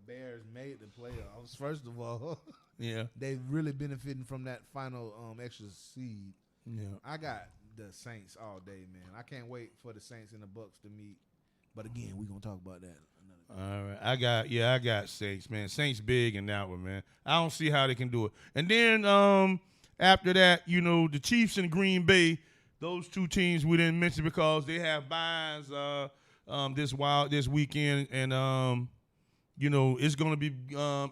Bears made the playoffs. First of all, Yeah. they really benefiting from that final extra seed. Yeah. I got the Saints all day, man. I can't wait for the Saints and the Bucks to meet. But again, we're gonna talk about that another time. All right. I got Saints, man. Saints big in that one, man. I don't see how they can do it. And then after that, the Chiefs and Green Bay, those two teams we didn't mention because they have buys this weekend, and it's going to be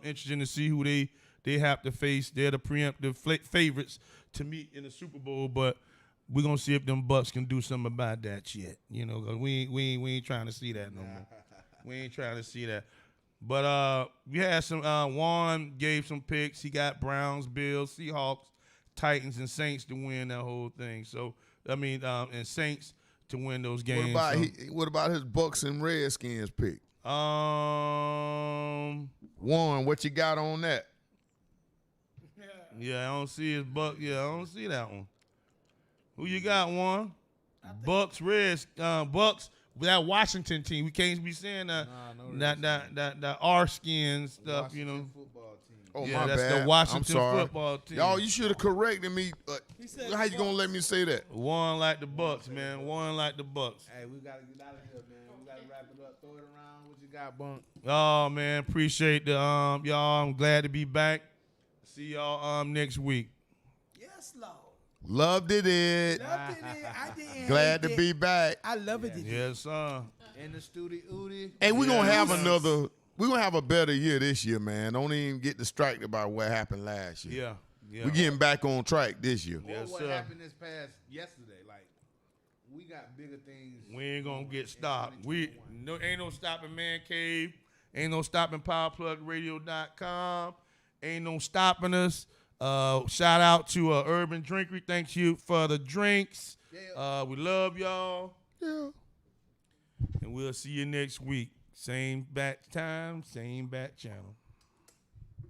interesting to see who they have to face. They're the preemptive favorites to meet in the Super Bowl, but we're going to see if them Bucks can do something about that yet. 'Cause we ain't trying to see that no more. We ain't trying to see that. But we had some Juan gave some picks. He got Browns, Bills, Seahawks, Titans, and Saints to win that whole thing. So and Saints to win those games. What about his Bucks and Redskins pick? Juan, what you got on that? Yeah, I don't see his Buck. Yeah, I don't see that one. Who you got, Juan? Bucks, Bucks. That Washington team. We can't be saying that R-skin stuff. Washington football team. Oh, Yeah, my that's bad. the Washington I'm sorry. football team. Y'all, you should have corrected me. said How you the gonna Bucks. let me say that? One like the Bucks, man. One like the Bucks. Hey, we gotta get out of here, man. We gotta wrap it up. Throw it around. What you got, Bunk? Oh man, appreciate the y'all. I'm glad to be back. See y'all next week. Yes, Lord. Loved it. Loved it. I didn't Glad to hate be it. back. I love it. Yes, sir. In the studio, Udi. Hey, we're gonna have Yes. we're gonna have a better year this year, man. Don't even get distracted by what happened last year. Yeah. We're getting back on track this year. Yes, what sir. happened this past yesterday? Like, we got bigger things. We ain't gonna going get in stopped. 2021. Ain't no stopping Man Cave. Ain't no stopping PowerPlugRadio.com. Ain't no stopping us. Shout out to Urban Drinkery. Thank you for the drinks. We love y'all. Yeah. And we'll see you next week. Same bat time, same bat channel.